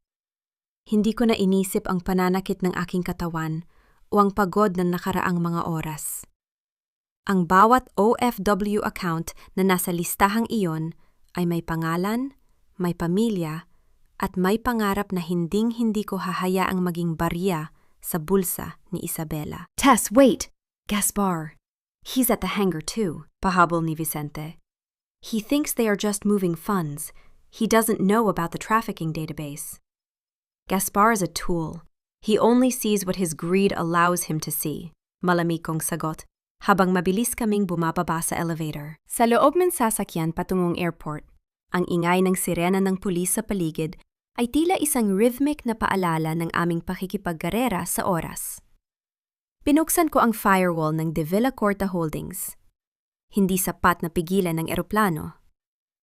Hindi ko na inisip ang pananakit ng aking katawan o ang pagod ng nakaraang mga oras. Ang bawat OFW account na nasa listahang iyon ay may pangalan, may pamilya, at may pangarap na hinding-hindi ko hahayaang maging barya sa bulsa ni Isabela. Tess, wait! Gaspar. He's at the hangar too, pahabol ni Vicente. He thinks they are just moving funds. He doesn't know about the trafficking database. Gaspar is a tool. He only sees what his greed allows him to see. Malamig kong sagot, habang mabilis kaming bumababa sa elevator. Sa loob ng sasakyan patungong airport, ang ingay ng sirena ng pulis sa paligid ay tila isang rhythmic na paalala ng aming pakikipagkarera sa oras. Pinuksan ko ang firewall ng De Villacorta Holdings. Hindi sapat na pigilan ng eroplano.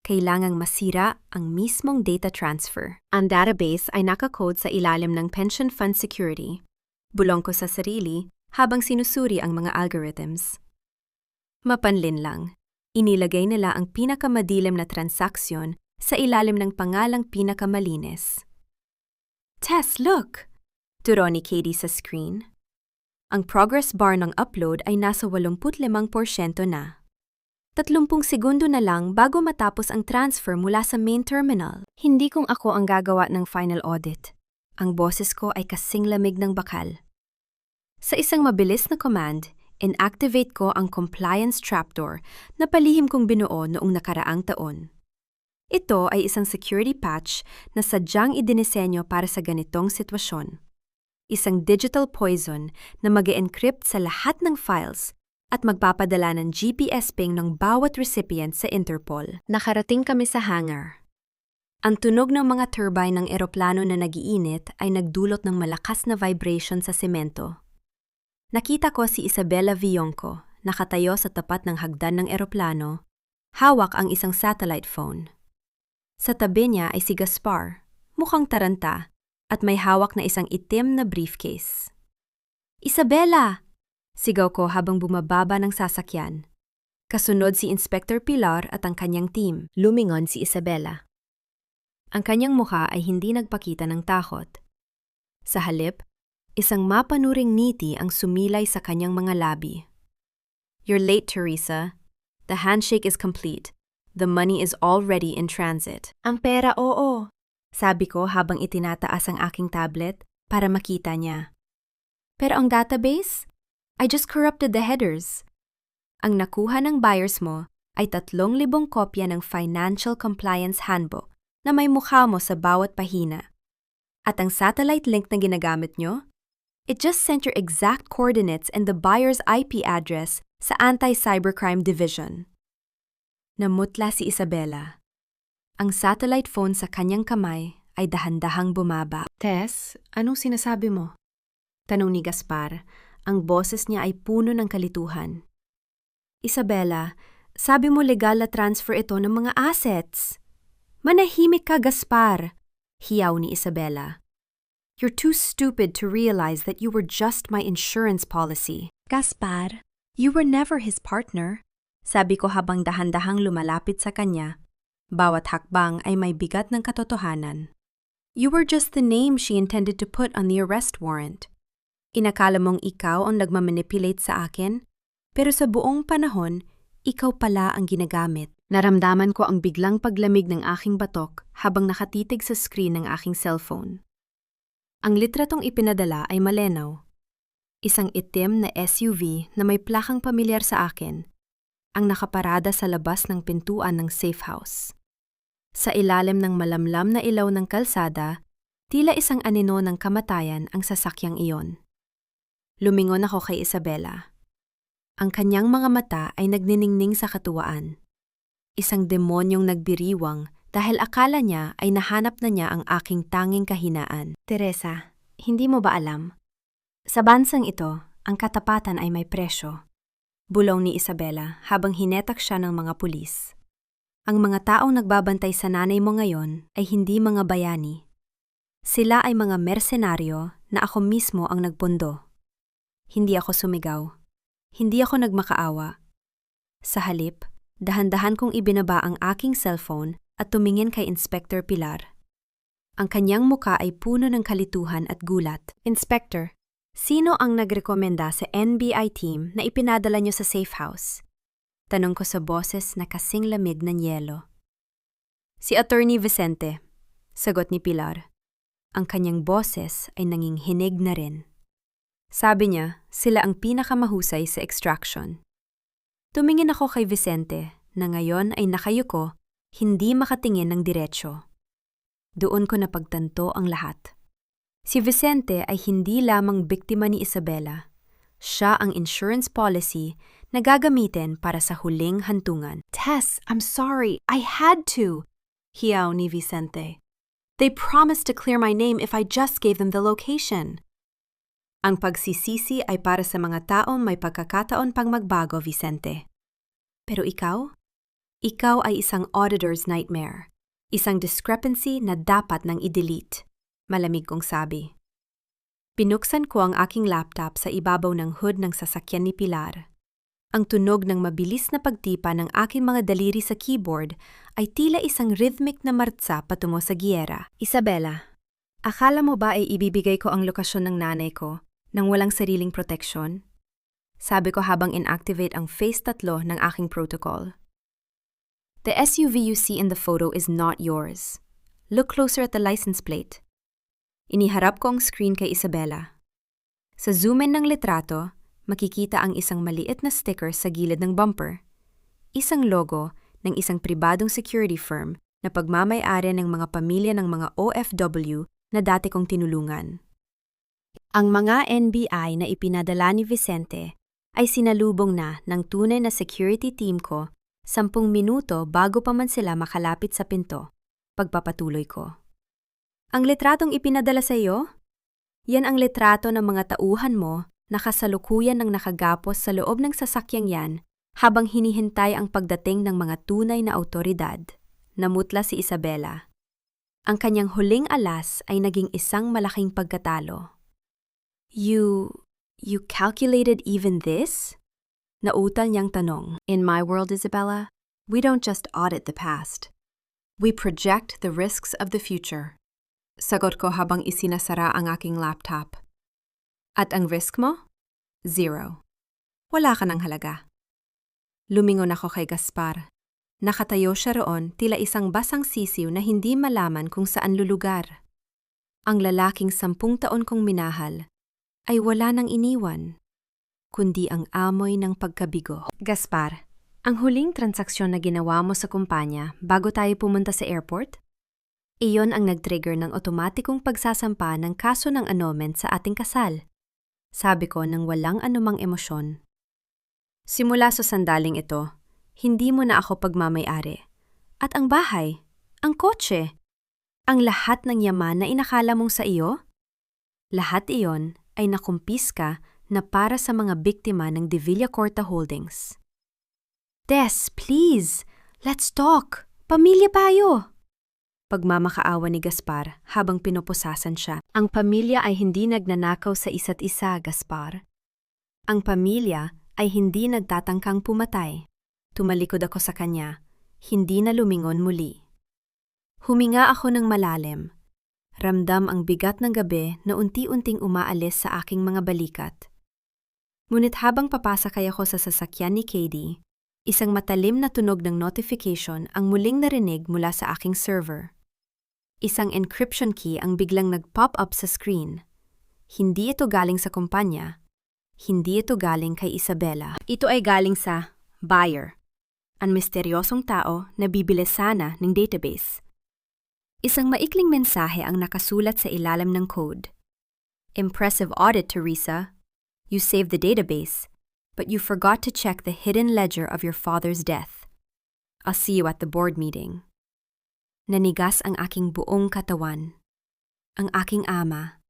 Kailangang masira ang mismong data transfer. Ang database ay nakakode sa ilalim ng pension fund security. Bulong ko sa sarili habang sinusuri ang mga algorithms. Mapanlin lang, Inilagay nila ang pinakamadilim na transaksyon sa ilalim ng pangalang pinakamalinis. Tess, look! Turo ni Katie sa screen. Ang progress bar ng upload ay nasa 85% na. 30 segundo na lang bago matapos ang transfer mula sa main terminal. Hindi kung ako ang gagawa ng final audit. Ang boses ko ay kasing lamig ng bakal. Sa isang mabilis na command, inactivate ko ang compliance trapdoor na palihim kong binuo noong nakaraang taon. Ito ay isang security patch na sadyang idinisenyo para sa ganitong sitwasyon. Isang digital poison na mag-e-encrypt sa lahat ng files at magpapadala ng GPS ping ng bawat recipient sa Interpol. Nakarating kami sa hangar. Ang tunog ng mga turbine ng eroplano na nagiinit ay nagdulot ng malakas na vibration sa semento. Nakita ko si Isabella Villonco, nakatayo sa tapat ng hagdan ng eroplano, hawak ang isang satellite phone. Sa tabi niya ay si Gaspar, mukhang taranta, at may hawak na isang itim na briefcase. Isabella! Sigaw ko habang bumababa ng sasakyan. Kasunod si Inspector Pilar at ang kanyang team. Lumingon si Isabella. Ang kanyang mukha ay hindi nagpakita ng takot. Sa halip, isang mapanuring ngiti ang sumilay sa kanyang mga labi. You're late, Teresa. The handshake is complete. The money is already in transit. Ang pera, oo. Sabi ko habang itinataas ang aking tablet para makita niya. Pero ang database? I just corrupted the headers. Ang nakuha ng buyers mo ay 3,000 kopya ng Financial Compliance Handbook na may mukha mo sa bawat pahina. At ang satellite link na ginagamit nyo? It just sent your exact coordinates and the buyer's IP address sa Anti-Cybercrime Division. Namutla si Isabella. Ang satellite phone sa kanyang kamay ay dahan-dahang bumaba. Tess, anong sinasabi mo? Tanong ni Gaspar. Ang boses niya ay puno ng kalituhan. Isabella, sabi mo legal na transfer ito ng mga assets. Manahimik ka, Gaspar. Hiyaw ni Isabella. You're too stupid to realize that you were just my insurance policy. Gaspar, you were never his partner. Sabi ko habang dahan-dahang lumalapit sa kanya. Bawat hakbang ay may bigat ng katotohanan. You were just the name she intended to put on the arrest warrant. Inakala mong ikaw ang nagmamanipulate sa akin, pero sa buong panahon, ikaw pala ang ginagamit. Naramdaman ko ang biglang paglamig ng aking batok habang nakatitig sa screen ng aking cellphone. Ang litratong ipinadala ay malinaw. Isang itim na SUV na may plakang pamilyar sa akin, ang nakaparada sa labas ng pintuan ng safe house. Sa ilalim ng malamlam na ilaw ng kalsada, tila isang anino ng kamatayan ang sasakyang iyon. Lumingon ako kay Isabella. Ang kanyang mga mata ay nagniningning sa katuwaan. Isang demonyong nagbiriwang dahil akala niya ay nahanap na niya ang aking tanging kahinaan. Teresa, hindi mo ba alam? Sa bansang ito, ang katapatan ay may presyo. Bulong ni Isabella habang hinetak siya ng mga pulis. Ang mga taong nagbabantay sa nanay mo ngayon ay hindi mga bayani. Sila ay mga mersenaryo na ako mismo ang nagpundo. Hindi ako sumigaw. Hindi ako nagmakaawa. Sa halip, dahan-dahan kong ibinaba ang aking cellphone at tumingin kay Inspector Pilar. Ang kanyang muka ay puno ng kalituhan at gulat. Inspector, sino ang nagrekomenda sa NBI team na ipinadala niyo sa safe house? Tanong ko sa boses na kasing lamig ng yelo. Si Attorney Vicente, sagot ni Pilar. Ang kanyang boses ay nanginghinig na rin. Sabi niya, sila ang pinakamahusay sa extraction. Tumingin ako kay Vicente na ngayon ay nakayuko, hindi makatingin ng diretsyo. Doon ko napagtanto ang lahat. Si Vicente ay hindi lamang biktima ni Isabella. Siya ang insurance policy na gagamitin para sa huling hantungan. Tess, I'm sorry. I had to. Hiyaw ni Vicente. They promised to clear my name if I just gave them the location. Ang pagsisisi ay para sa mga taong may pagkakataon pang magbago, Vicente. Pero ikaw? Ikaw ay isang auditor's nightmare. Isang discrepancy na dapat nang i-delete. Malamig kong sabi. Pinuksan ko ang aking laptop sa ibabaw ng hood ng sasakyan ni Pilar. Ang tunog ng mabilis na pagtipa ng aking mga daliri sa keyboard ay tila isang rhythmic na martsa patungo sa giyera. Isabela, akala mo ba ay ibibigay ko ang lokasyon ng nanay ko nang walang sariling proteksyon? Sabi ko habang inactivate ang phase 3 ng aking protocol. The SUV you see in the photo is not yours. Look closer at the license plate. Iniharap ko ang screen kay Isabela. Sa zoom in ng litrato, makikita ang isang maliit na sticker sa gilid ng bumper. Isang logo ng isang pribadong security firm na pagmamay-ari ng mga pamilya ng mga OFW na dati kong tinulungan. Ang mga NBI na ipinadala ni Vicente ay sinalubong na ng tunay na security team ko 10 minuto bago pa man sila makalapit sa pinto. Pagpapatuloy ko. Ang litratong ipinadala sa iyo? Yan ang litrato ng mga tauhan mo na kasalukuyan ng nakagapos sa loob ng sasakyang yan habang hinihintay ang pagdating ng mga tunay na awtoridad. Namutla si Isabela. Ang kanyang huling alas ay naging isang malaking pagkatalo. You calculated even this? Nautal niyang tanong. In my world, Isabella, we don't just audit the past. We project the risks of the future. Sagot ko habang isinasara ang aking laptop. At ang risk mo? 0. Wala ka ng halaga. Lumingon ako kay Gaspar. Nakatayo siya roon tila isang basang sisiw na hindi malaman kung saan lulugar. Ang lalaking 10 taon kong minahal ay wala nang iniwan, kundi ang amoy ng pagkabigo. Gaspar, ang huling transaksyon na ginawa mo sa kumpanya bago tayo pumunta sa airport? Iyon ang nag-trigger ng otomatikong pagsasampa ng kaso ng annulment sa ating kasal. Sabi ko nang walang anumang emosyon. Simula sa sandaling ito, hindi mo na ako pagmamay-ari. At ang bahay, ang kotse, ang lahat ng yaman na inakala mong sa iyo? Lahat iyon ay nakumpiska na para sa mga biktima ng De Villacorta Holdings. Des, please! Let's talk! Pamilya tayo! Pagmamakaawa ni Gaspar habang pinupusasan siya. Ang pamilya ay hindi nagnanakaw sa isa't isa, Gaspar. Ang pamilya ay hindi nagtatangkang pumatay. Tumalikod ako sa kanya, hindi na lumingon muli. Huminga ako ng malalim. Ramdam ang bigat ng gabi na unti-unting umaalis sa aking mga balikat. Ngunit habang papasakay ako sa sasakyan ni Katie, isang matalim na tunog ng notification ang muling narinig mula sa aking server. Isang encryption key ang biglang nag-pop up sa screen. Hindi ito galing sa kumpanya. Hindi ito galing kay Isabela. Ito ay galing sa buyer, ang misteryosong tao na bibili sana ng database. Isang maikling mensahe ang nakasulat sa ilalim ng code. Impressive audit, Teresa. You saved the database, but you forgot to check the hidden ledger of your father's death. I'll see you at the board meeting. Nanigas ang aking buong katawan. Ang aking ama.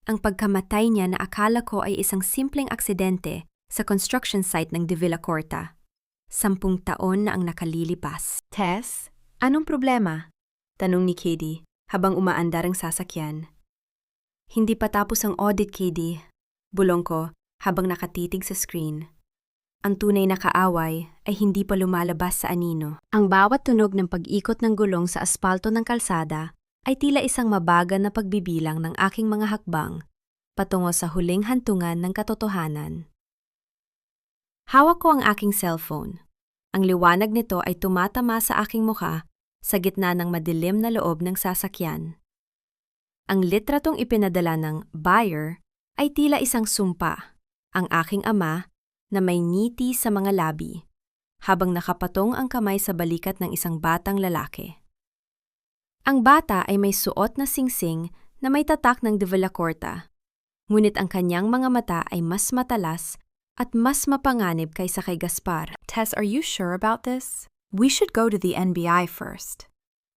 Ang pagkamatay niya na akala ko ay isang simpleng aksidente sa construction site ng De Villacorta. 10 taon na ang nakalilipas. Tess, anong problema? Tanong ni Katie habang umaandar ang sasakyan. Hindi pa tapos ang audit, Katie. Bulong ko habang nakatitig sa screen. Ang tunay na kaaway ay hindi pa lumalabas sa anino. Ang bawat tunog ng pag-ikot ng gulong sa aspalto ng kalsada ay tila isang mabagal na pagbibilang ng aking mga hakbang patungo sa huling hantungan ng katotohanan. Hawak ko ang aking cellphone. Ang liwanag nito ay tumatama sa aking mukha sa gitna ng madilim na loob ng sasakyan. Ang litratong ipinadala ng buyer ay tila isang sumpa. Ang aking ama na may ngiti sa mga labi, habang nakapatong ang kamay sa balikat ng isang batang lalaki. Ang bata ay may suot na singsing na may tatak ng De Villacorta, ngunit ang kanyang mga mata ay mas matalas at mas mapanganib kaysa kay Gaspar. Tess, are you sure about this? We should go to the NBI first.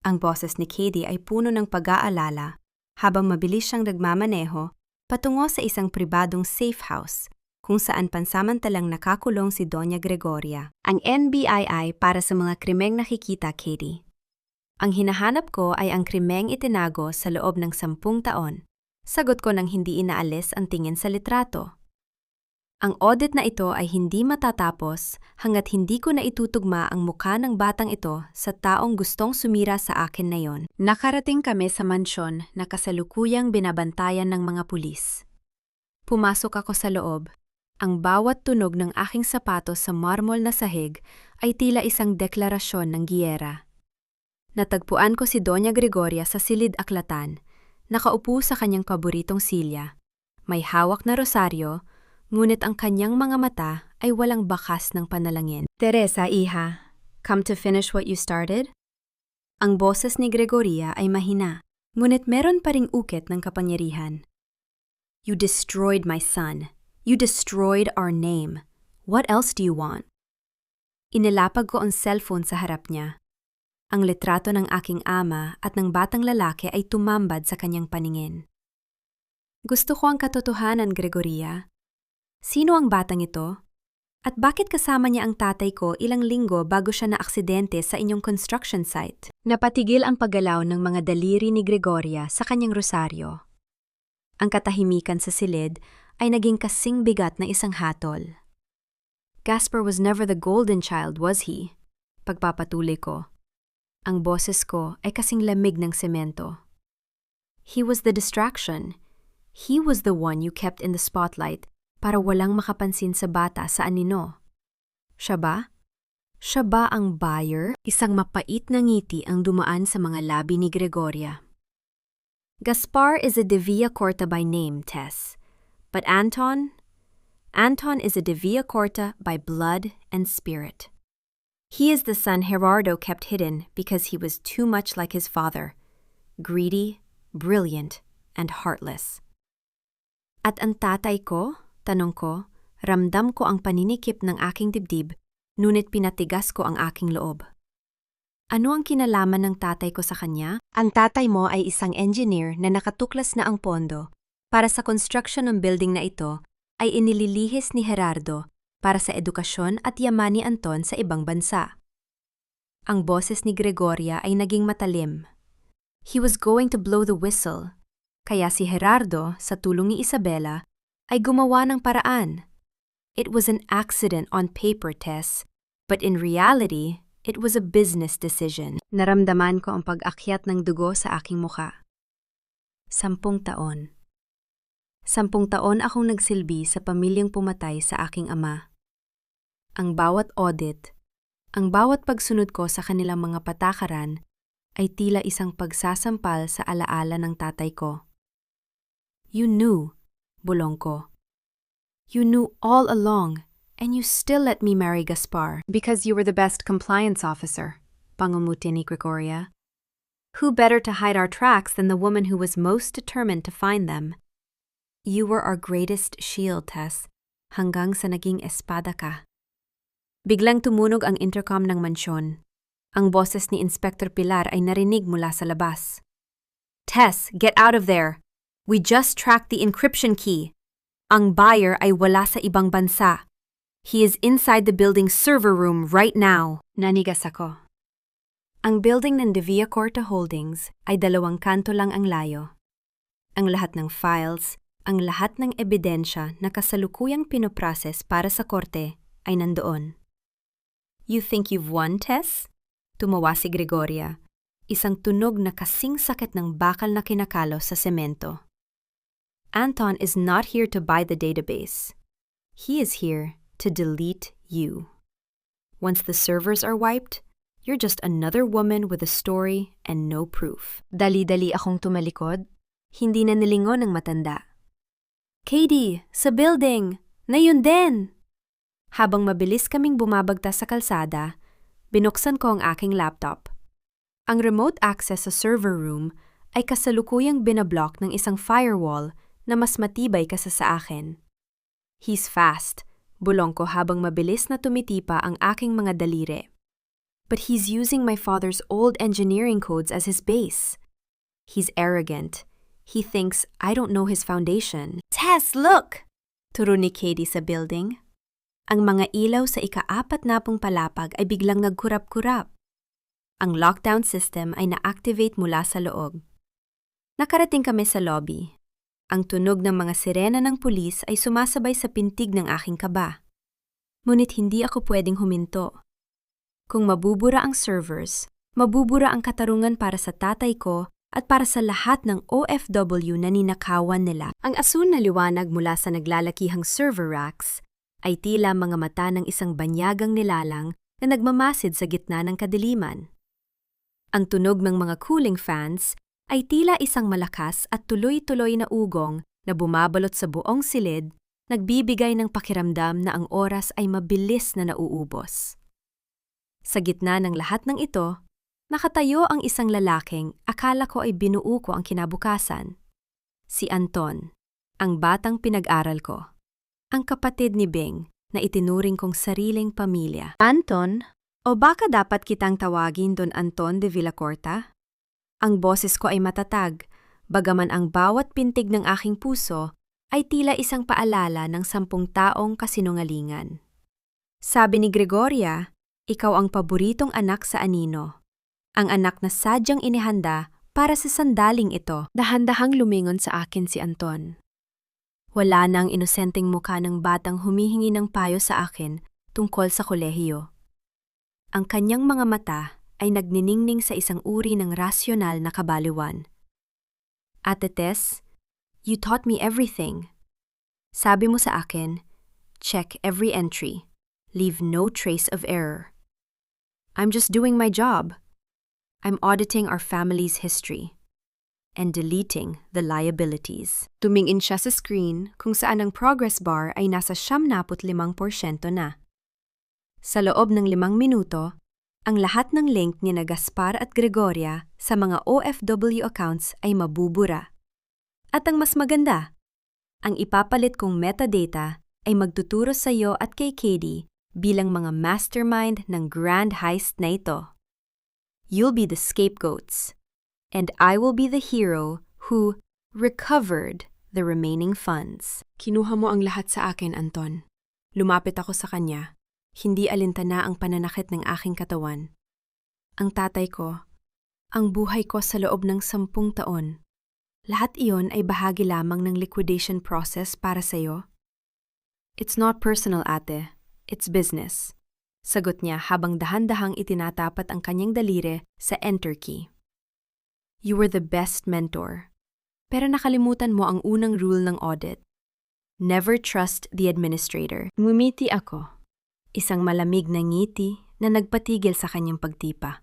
Ang boses ni Katie ay puno ng pag-aalala habang mabilis siyang nagmamaneho patungo sa isang pribadong safe house kung saan pansamantalang nakakulong si Doña Gregoria. Ang NBI ay para sa mga krimeng nakikita, Katie. Ang hinahanap ko ay ang krimeng itinago sa loob ng 10 taon. Sagot ko nang hindi inaalis ang tingin sa litrato. Ang audit na ito ay hindi matatapos hanggat hindi ko na itutugma ang mukha ng batang ito sa taong gustong sumira sa akin na yon. Nakarating kami sa mansyon na kasalukuyang binabantayan ng mga pulis. Pumasok ako sa loob. Ang bawat tunog ng aking sapatos sa marmol na sahig ay tila isang deklarasyon ng giyera. Natagpuan ko si Doña Gregoria sa silid-aklatan, nakaupo sa kanyang paboritong silya. May hawak na rosaryo, ngunit ang kanyang mga mata ay walang bakas ng panalangin. Teresa, iha, come to finish what you started? Ang boses ni Gregoria ay mahina, ngunit meron pa ring ukit ng kapangyarihan. You destroyed my son. You destroyed our name. What else do you want? Inilapag ko ang cellphone sa harap niya. Ang litrato ng aking ama at ng batang lalaki ay tumambad sa kanyang paningin. Gusto ko ang katotohanan, Gregoria. Sino ang batang ito? At bakit kasama niya ang tatay ko ilang linggo bago siya naaksidente sa inyong construction site? Napatigil ang paggalaw ng mga daliri ni Gregoria sa kanyang rosaryo. Ang katahimikan sa silid ay naging kasing bigat na isang hatol. Gaspar was never the golden child, was he? Pagpapatuloy ko. Ang boses ko ay kasing lamig ng semento. He was the distraction. He was the one you kept in the spotlight para walang makapansin sa bata sa anino. Siya ba? Siya ba ang buyer? Isang mapait na ngiti ang dumaan sa mga labi ni Gregoria. Gaspar is a de Villacorta by name, Tess. But Anton is a de Villacorta by blood and spirit. He is the son Gerardo kept hidden because he was too much like his father, greedy, brilliant, and heartless. At ang tatay ko? Tanong ko, ramdam ko ang paninikip ng aking dibdib, ngunit pinatigas ko ang aking loob. Ano ang kinalaman ng tatay ko sa kanya? Ang tatay mo ay isang engineer na nakatuklas na ang pondo para sa construction ng building na ito ay inililihis ni Gerardo para sa edukasyon at yaman ni Anton sa ibang bansa. Ang boses ni Gregoria ay naging matalim. He was going to blow the whistle, kaya si Gerardo, sa tulong ni Isabela, ay gumawa ng paraan. It was an accident on paper, Tess, but in reality, it was a business decision. Naramdaman ko ang pag-akyat ng dugo sa aking muka. 10 taon. 10 taon akong nagsilbi sa pamilyang pumatay sa aking ama. Ang bawat audit, ang bawat pagsunod ko sa kanilang mga patakaran ay tila isang pagsasampal sa alaala ng tatay ko. You knew, bulong ko. You knew all along, and you still let me marry Gaspar. Because you were the best compliance officer, pangumuti ni Gregoria. Who better to hide our tracks than the woman who was most determined to find them? You were our greatest shield, Tess, hanggang sa naging espada ka. Biglang tumunog ang intercom ng mansyon. Ang boses ni Inspector Pilar ay narinig mula sa labas. Tess, get out of there! We just tracked the encryption key. Ang buyer ay wala sa ibang bansa. He is inside the building's server room right now. Nanigas ako. Ang building ng De Villacorta Holdings ay 2 kanto lang ang layo. Ang lahat ng files, ang lahat ng ebidensya na kasalukuyang pinoproses para sa korte ay nandoon. You think you've won, Tess? Tumawa si Gregoria, isang tunog na kasing sakit ng bakal na kinakalo sa semento. Anton is not here to buy the database. He is here to delete you. Once the servers are wiped, you're just another woman with a story and no proof. Dali-dali akong tumalikod. Hindi na nilingon ng matanda. Katie, sa building! Na yun din! Habang mabilis kaming bumabagtas sa kalsada, binuksan ko ang aking laptop. Ang remote access sa server room ay kasalukuyang binablock ng isang firewall na mas matibay kasa sa akin. He's fast, bulong ko habang mabilis na tumitipa ang aking mga daliri. But he's using my father's old engineering codes as his base. He's arrogant. He thinks I don't know his foundation. Tess, look! Turo ni Katie sa building. Ang mga ilaw sa ika-40 palapag ay biglang nagkurap-kurap. Ang lockdown system ay na-activate mula sa loob. Nakarating kami sa lobby. Ang tunog ng mga sirena ng pulis ay sumasabay sa pintig ng aking kaba. Ngunit hindi ako pwedeng huminto. Kung mabubura ang servers, mabubura ang katarungan para sa tatay ko at para sa lahat ng OFW na ninakawan nila. Ang asul na liwanag mula sa naglalakihang server racks ay tila mga mata ng isang banyagang nilalang na nagmamasid sa gitna ng kadiliman. Ang tunog ng mga cooling fans ay tila isang malakas at tuloy-tuloy na ugong na bumabalot sa buong silid, nagbibigay ng pakiramdam na ang oras ay mabilis na nauubos. Sa gitna ng lahat ng ito, nakatayo ang isang lalaking akala ko ay binuo ko ang kinabukasan. Si Anton, ang batang pinag-aral ko. Ang kapatid ni Bing na itinuring kong sariling pamilya. Anton? O baka dapat kitang tawagin Don Anton de Villacorta? Ang boses ko ay matatag, bagaman ang bawat pintig ng aking puso ay tila isang paalala ng 10 taong kasinungalingan. Sabi ni Gregoria, ikaw ang paboritong anak sa anino. Ang anak na sadyang inihanda para sa sandaling ito. Dahan-dahang lumingon sa akin si Anton. Wala na ang inosenteng mukha ng batang humihingi ng payo sa akin tungkol sa kolehiyo. Ang kanyang mga mata ay nagniningning sa isang uri ng rasyonal na kabaliwan. Ate Tess, you taught me everything. Sabi mo sa akin, check every entry, leave no trace of error. I'm just doing my job. I'm auditing our family's history and deleting the liabilities. Tumingin siya sa screen kung saan ang progress bar ay nasa 75% na. Sa loob ng 5 minuto, ang lahat ng link ni na Gaspar at Gregoria sa mga OFW accounts ay mabubura. At ang mas maganda, ang ipapalit kong metadata ay magtuturo sa iyo at kay Katie bilang mga mastermind ng grand heist na ito. You'll be the scapegoats, and I will be the hero who recovered the remaining funds. Kinuha mo ang lahat sa akin, Anton. Lumapit ako sa kanya. Hindi alintana ang pananakit ng aking katawan. Ang tatay ko, ang buhay ko sa loob ng 10 taon. Lahat iyon ay bahagi lamang ng liquidation process para sa iyo. It's not personal, ate. It's business. Sagot niya habang dahan-dahang itinatapat ang kanyang daliri sa enter key. You were the best mentor. Pero nakalimutan mo ang unang rule ng audit. Never trust the administrator. Ngumiti ako. Isang malamig na ngiti na nagpatigil sa kanyang pagtipa.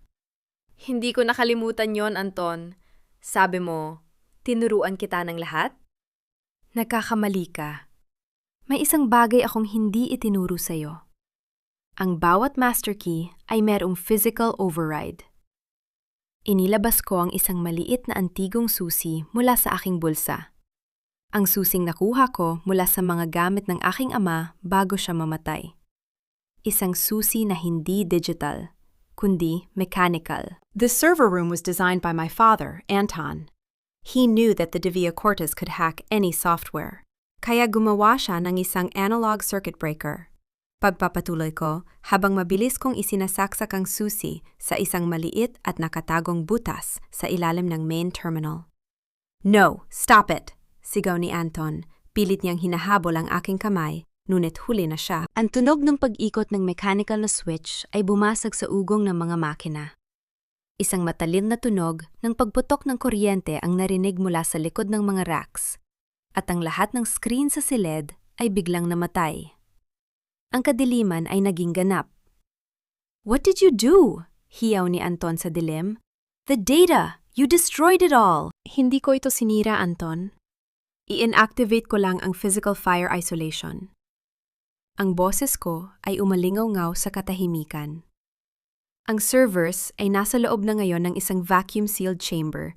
Hindi ko nakalimutan yon, Anton. Sabi mo, tinuruan kita ng lahat? Nagkakamali ka. May isang bagay akong hindi itinuro sa'yo. Ang bawat master key ay merong physical override. Inilabas ko ang isang maliit na antigong susi mula sa aking bulsa. Ang susing nakuha ko mula sa mga gamit ng aking ama bago siya mamatay. Isang susi na hindi digital, kundi mechanical. The server room was designed by my father, Anton. He knew that the De Villacortas could hack any software, kaya gumawa siya ng isang analog circuit breaker. Pagpapatuloy ko habang mabilis kong isinasaksak ang susi sa isang maliit at nakatagong butas sa ilalim ng main terminal. No, stop it! Sigaw ni Anton. Pilit niyang hinahabol ang aking kamay, ngunit huli na siya. Ang tunog ng pag-ikot ng mechanical na switch ay bumasag sa ugong ng mga makina. Isang matalin na tunog ng pagputok ng kuryente ang narinig mula sa likod ng mga racks, at ang lahat ng screen sa silid ay biglang namatay. Ang kadiliman ay naging ganap. What did you do? Hiyaw ni Anton sa dilim. The data! You destroyed it all! Hindi ko ito sinira, Anton. I-inactivate ko lang ang physical fire isolation. Ang boses ko ay umalingaw-ngaw sa katahimikan. Ang servers ay nasa loob na ngayon ng isang vacuum-sealed chamber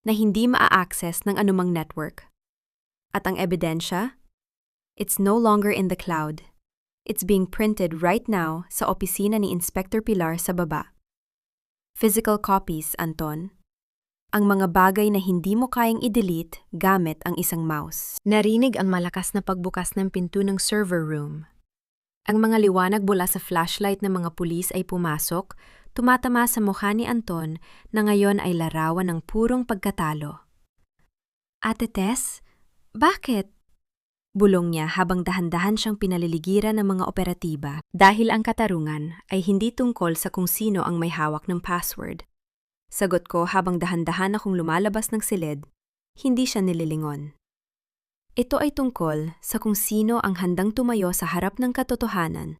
na hindi maa-access ng anumang network. At ang ebidensya? It's no longer in the cloud. It's being printed right now sa opisina ni Inspector Pilar sa baba. Physical copies, Anton. Ang mga bagay na hindi mo kayang i-delete gamit ang isang mouse. Narinig ang malakas na pagbukas ng pinto ng server room. Ang mga liwanag mula sa flashlight ng mga pulis ay pumasok, tumatama sa mukha ni Anton na ngayon ay larawan ng purong pagkatalo. Ate Tess, Bakit? Bulong niya habang dahan-dahan siyang pinaliligiran ng mga operatiba dahil ang katarungan ay hindi tungkol sa kung sino ang may hawak ng password. Sagot ko habang dahan-dahan akong lumalabas ng silid, hindi siya nililingon. Ito ay tungkol sa kung sino ang handang tumayo sa harap ng katotohanan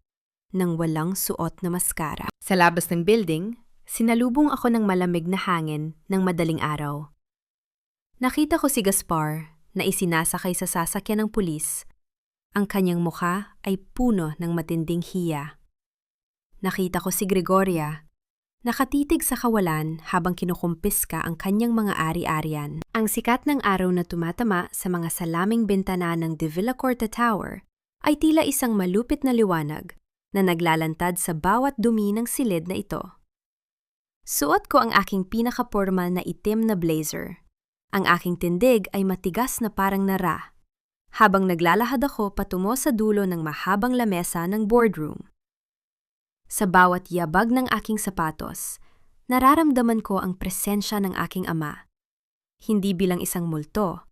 nang walang suot na maskara. Sa labas ng building, sinalubong ako ng malamig na hangin ng madaling araw. Nakita ko si Gaspar na isinasakay sa sasakyan ng pulis. Ang kanyang mukha ay puno ng matinding hiya. Nakita ko si Gregoria, nakatitig sa kawalan habang kinukumpiska ang kanyang mga ari-arian. Ang sikat ng araw na tumatama sa mga salaming bintana ng De Villacorta Tower ay tila isang malupit na liwanag na naglalantad sa bawat dumi ng silid na ito. Suot ko ang aking pinaka-formal na itim na blazer. Ang aking tindig ay matigas na parang nara, habang naglalahad ako patungo sa dulo ng mahabang lamesa ng boardroom. Sa bawat yabag ng aking sapatos, nararamdaman ko ang presensya ng aking ama. Hindi bilang isang multo,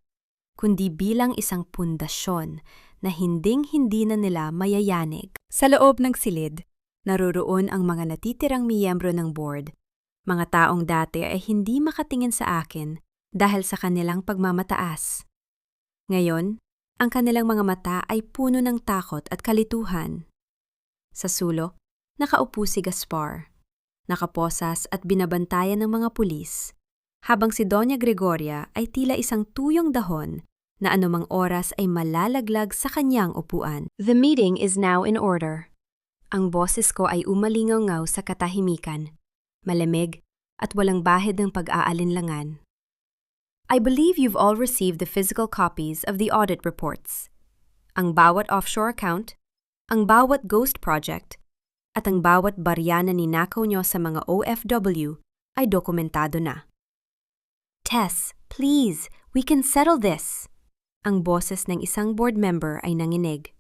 kundi bilang isang pundasyon na hinding-hindi na nila mayayanig. Sa loob ng silid, naroroon ang mga natitirang miyembro ng board. Mga taong dati ay hindi makatingin sa akin dahil sa kanilang pagmamataas. Ngayon, ang kanilang mga mata ay puno ng takot at kalituhan. Sa sulok, nakaupo si Gaspar, nakaposas at binabantayan ng mga pulis, habang si Doña Gregoria ay tila isang tuyong dahon na anumang oras ay malalaglag sa kanyang upuan. The meeting is now in order. Ang boses ko ay umalingaw-ngaw sa katahimikan, malamig at walang bahid ng pag-aalinlangan. I believe you've all received the physical copies of the audit reports. Ang bawat offshore account, ang bawat ghost project, at ang bawat barya na ninakaw nyo sa mga OFW ay dokumentado na. Tess, please, we can settle this. Ang boses ng isang board member ay nanginig.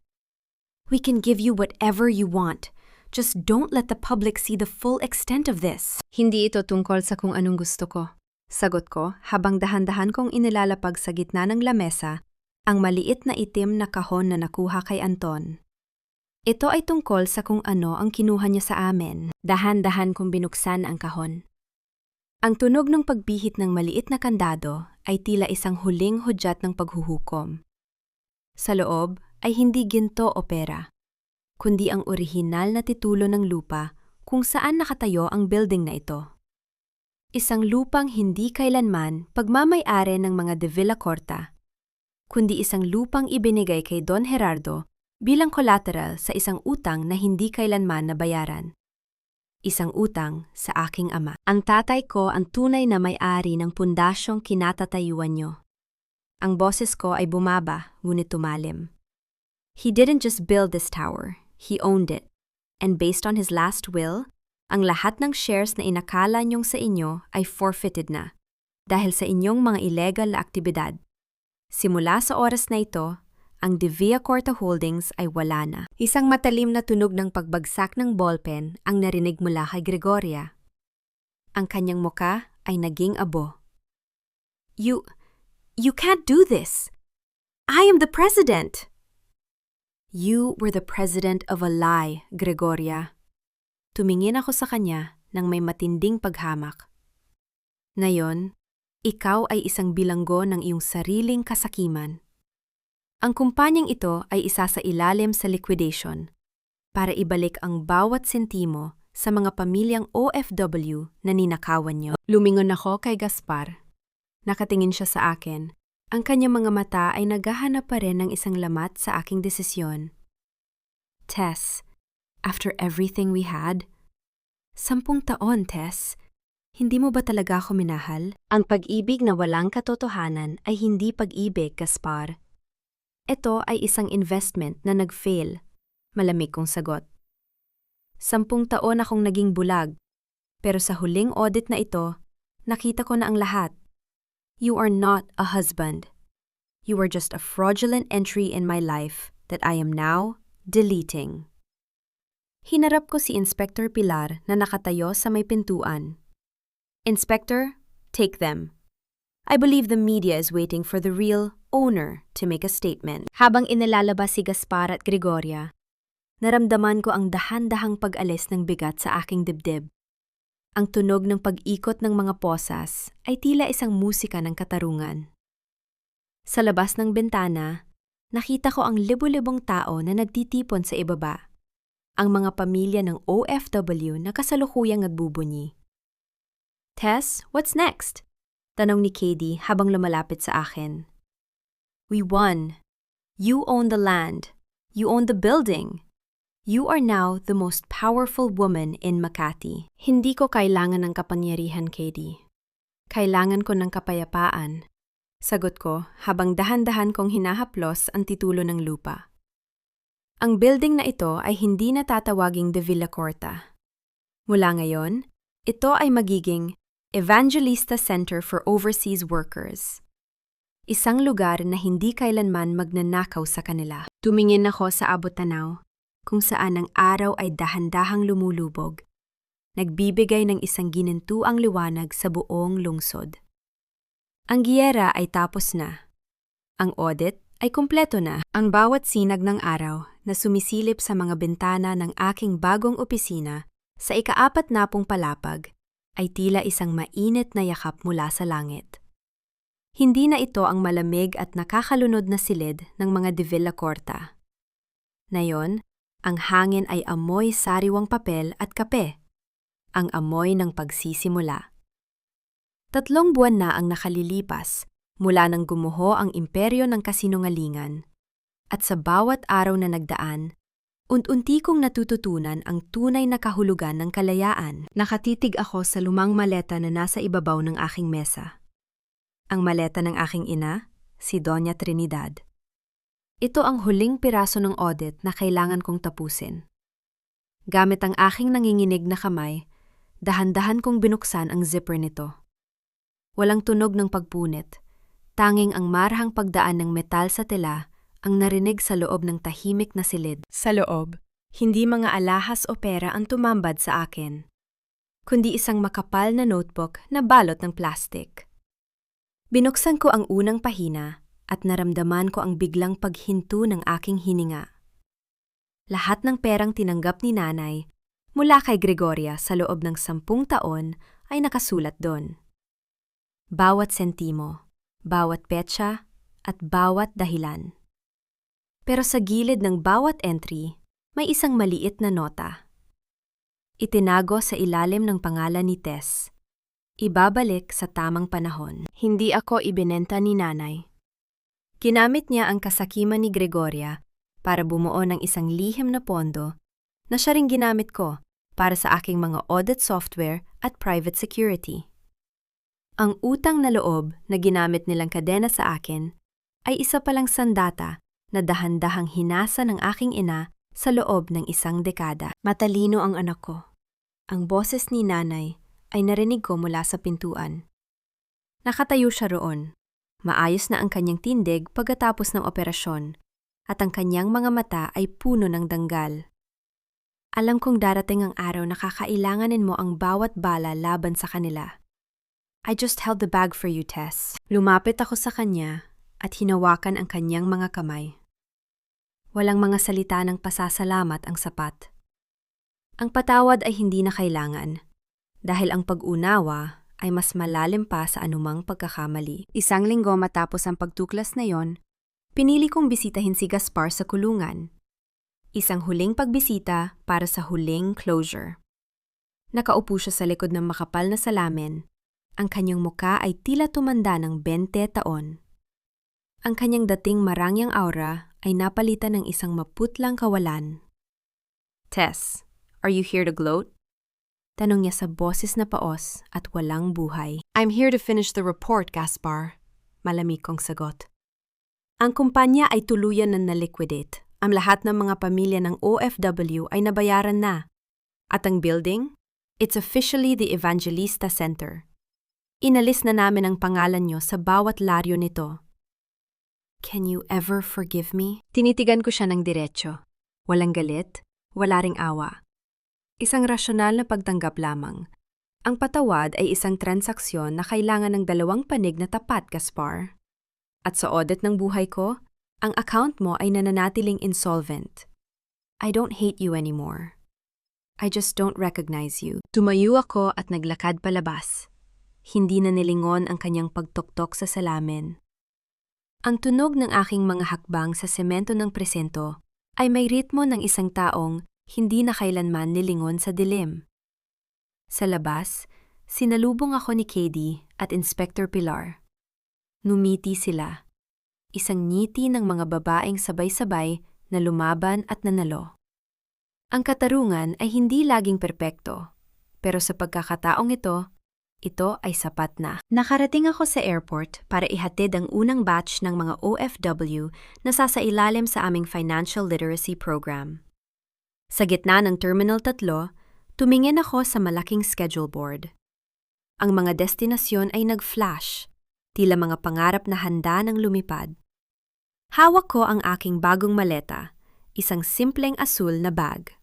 We can give you whatever you want. Just don't let the public see the full extent of this. Hindi ito tungkol sa kung anong gusto ko. Sagot ko habang dahan-dahan kong inilalapag sa gitna ng lamesa ang maliit na itim na kahon na nakuha kay Anton. Ito ay tungkol sa kung ano ang kinuha niya sa amin. Dahan-dahan kong binuksan ang kahon. Ang tunog ng pagbihit ng maliit na kandado ay tila isang huling hudyat ng paghuhukom. Sa loob ay hindi ginto o pera, kundi ang orihinal na titulo ng lupa kung saan nakatayo ang building na ito. Isang lupang hindi kailanman pagmamay-ari ng mga De Villacorta, kundi isang lupang ibinigay kay Don Gerardo bilang collateral sa isang utang na hindi kailanman nabayaran. Isang utang sa aking ama. Ang tatay ko ang tunay na may-ari ng pundasyong kinatatayuan nyo. Ang boses ko ay bumaba, ngunit tumalim. He didn't just build this tower, he owned it. And based on his last will, ang lahat ng shares na inakala nyong sa inyo ay forfeited na dahil sa inyong mga illegal na aktibidad. Simula sa oras na ito, ang De Villacorta Holdings ay wala na. Isang matalim na tunog ng pagbagsak ng ballpen ang narinig mula kay Gregoria. Ang kanyang muka ay naging abo. You can't do this! I am the president! You were the president of a lie, Gregoria. Tumingin ako sa kanya nang may matinding paghamak. Ngayon, ikaw ay isang bilanggo ng iyong sariling kasakiman. Ang kumpanyang ito ay isa sa ilalim sa liquidation para ibalik ang bawat sentimo sa mga pamilyang OFW na ninakawan niyo. Lumingon ako kay Gaspar. Nakatingin siya sa akin. Ang kanyang mga mata ay naghahanap pa rin ng isang lamat sa aking desisyon. Tess, after everything we had, 10 taon, Tess. Hindi mo ba talaga ako minahal? Ang pag-ibig na walang katotohanan ay hindi pag-ibig, Gaspar. Ito ay isang investment na nag-fail. Malamig kong sagot. 10 taon akong naging bulag, pero sa huling audit na ito, nakita ko na ang lahat. You are not a husband. You are just a fraudulent entry in my life that I am now deleting. Hinarap ko si Inspector Pilar na nakatayo sa may pintuan. Inspector, take them. I believe the media is waiting for the real owner to make a statement. Habang inilalabas si Gaspar at Gregoria, naramdaman ko ang dahan-dahang pag-alis ng bigat sa aking dibdib. Ang tunog ng pag-ikot ng mga posas ay tila isang musika ng katarungan. Sa labas ng bintana, nakita ko ang libo-libong tao na nagtitipon sa ibaba. Ang mga pamilya ng OFW na kasalukuyang nagbubunyi. Tess, what's next? Tanong ni Katie habang lumalapit sa akin. We won. You own the land. You own the building. You are now the most powerful woman in Makati. Hindi ko kailangan ng kapangyarihan, Katie. Kailangan ko ng kapayapaan. Sagot ko habang dahan-dahan kong hinahaplos ang titulo ng lupa. Ang building na ito ay hindi na tatawaging De Villacorta. Mula ngayon, ito ay magiging Evangelista Center for Overseas Workers. Isang lugar na hindi kailanman magnanakaw sa kanila. Tumingin ako sa abot-tanaw, kung saan ang araw ay dahan-dahang lumulubog, nagbibigay ng isang ginintuang liwanag sa buong lungsod. Ang giyera ay tapos na. Ang audit ay kumpleto na. Ang bawat sinag ng araw na sumisilip sa mga bintana ng aking bagong opisina sa ika-40 palapag ay tila isang mainit na yakap mula sa langit. Hindi na ito ang malamig at nakakalunod na silid ng mga De Villacorta. Ngayon, ang hangin ay amoy sariwang papel at kape, ang amoy ng pagsisimula. 3 buwan na ang nakalilipas mula nang gumuho ang imperyo ng kasinungalingan, at sa bawat araw na nagdaan, unti kong natututunan ang tunay na kahulugan ng kalayaan. Nakatitig ako sa lumang maleta na nasa ibabaw ng aking mesa. Ang maleta ng aking ina, si Doña Trinidad. Ito ang huling piraso ng audit na kailangan kong tapusin. Gamit ang aking nanginginig na kamay, dahan-dahan kong binuksan ang zipper nito. Walang tunog ng pagpunit, tanging ang marahang pagdaan ng metal sa tela ang narinig sa loob ng tahimik na silid. Sa loob, hindi mga alahas o pera ang tumambad sa akin, kundi isang makapal na notebook na balot ng plastic. Binuksan ko ang unang pahina at naramdaman ko ang biglang paghinto ng aking hininga. Lahat ng perang tinanggap ni nanay mula kay Gregoria sa loob ng 10 taon ay nakasulat doon. Bawat sentimo, bawat petsa, at bawat dahilan. Pero sa gilid ng bawat entry, may isang maliit na nota. Itinago sa ilalim ng pangalan ni Tess. Ibabalik sa tamang panahon. Hindi ako ibinenta ni nanay. Ginamit niya ang kasakiman ni Gregoria para bumuo ng isang lihim na pondo na siya ring ginamit ko para sa aking mga audit software at private security. Ang utang na loob na ginamit nilang kadena sa akin ay isa palang sandata na dahan-dahang hinasa ng aking ina sa loob ng 1 dekada. Matalino ang anak ko. Ang boses ni nanay ay narinig ko mula sa pintuan. Nakatayo siya roon. Maayos na ang kanyang tindig pagkatapos ng operasyon, at ang kanyang mga mata ay puno ng danggal. Alam kong darating ang araw na kakailanganin mo ang bawat bala laban sa kanila. I just held the bag for you, Tess. Lumapit ako sa kanya at hinawakan ang kanyang mga kamay. Walang mga salita ng pasasalamat ang sapat. Ang patawad ay hindi na kailangan, dahil ang pag-unawa ay mas malalim pa sa anumang pagkakamali. 1 linggo matapos ang pagtuklas na yon, pinili kong bisitahin si Gaspar sa kulungan. Isang huling pagbisita para sa huling closure. Nakaupo siya sa likod ng makapal na salamin. Ang kanyang muka ay tila tumanda ng 20 taon. Ang kanyang dating marangyang aura ay napalitan ng isang maputlang kawalan. Tess, are you here to gloat? Tanong niya sa boses na paos at walang buhay. I'm here to finish the report, Gaspar. Malamig kong sagot. Ang kumpanya ay tuluyan na naliquidate. Ang lahat ng mga pamilya ng OFW ay nabayaran na. At ang building? It's officially the Evangelista Center. Inalis na namin ang pangalan niyo sa bawat laryo nito. Can you ever forgive me? Tinitigan ko siya ng diretsyo. Walang galit, wala ring awa. Isang rasyonal na pagtanggap lamang. Ang patawad ay isang transaksyon na kailangan ng 2 panig na tapat, Gaspar. At sa audit ng buhay ko, ang account mo ay nananatiling insolvent. I don't hate you anymore. I just don't recognize you. Tumayo ako at naglakad palabas. Hindi na nilingon ang kanyang pagtuktok sa salamin. Ang tunog ng aking mga hakbang sa semento ng presento ay may ritmo ng isang taong hindi na kailanman nilingon sa dilim. Sa labas, sinalubong ako ni Katie at Inspector Pilar. Numiti sila. Isang ngiti ng mga babaeng sabay-sabay na lumaban at nanalo. Ang katarungan ay hindi laging perpekto, pero sa pagkakataong ito ay sapat na. Nakarating ako sa airport para ihatid ang unang batch ng mga OFW na sasailalim sa aming financial literacy program. Sa gitna ng Terminal 3, tumingin ako sa malaking schedule board. Ang mga destinasyon ay nag-flash, tila mga pangarap na handa ng lumipad. Hawak ko ang aking bagong maleta, isang simpleng asul na bag.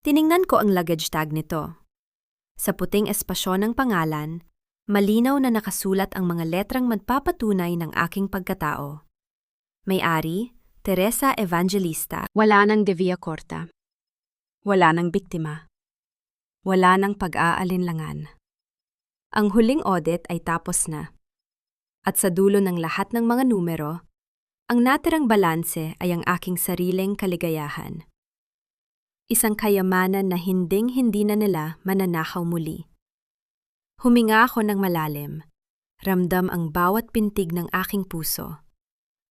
Tiningnan ko ang luggage tag nito. Sa puting espasyon ng pangalan, malinaw na nakasulat ang mga letrang magpapatunay ng aking pagkatao. May-ari, Teresa Evangelista. Wala nang De Villacorta. Wala nang biktima. Wala nang pag-aalinlangan. Ang huling audit ay tapos na. At sa dulo ng lahat ng mga numero, ang natirang balanse ay ang aking sariling kaligayahan. Isang kayamanan na hinding-hindi na nila mananakaw muli. Huminga ako ng malalim. Ramdam ang bawat pintig ng aking puso.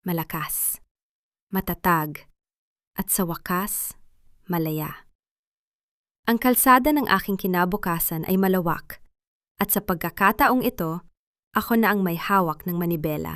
Malakas, matatag, at sa wakas, malaya. Ang kalsada ng aking kinabukasan ay malawak, at sa pagkakataong ito, ako na ang may hawak ng manibela.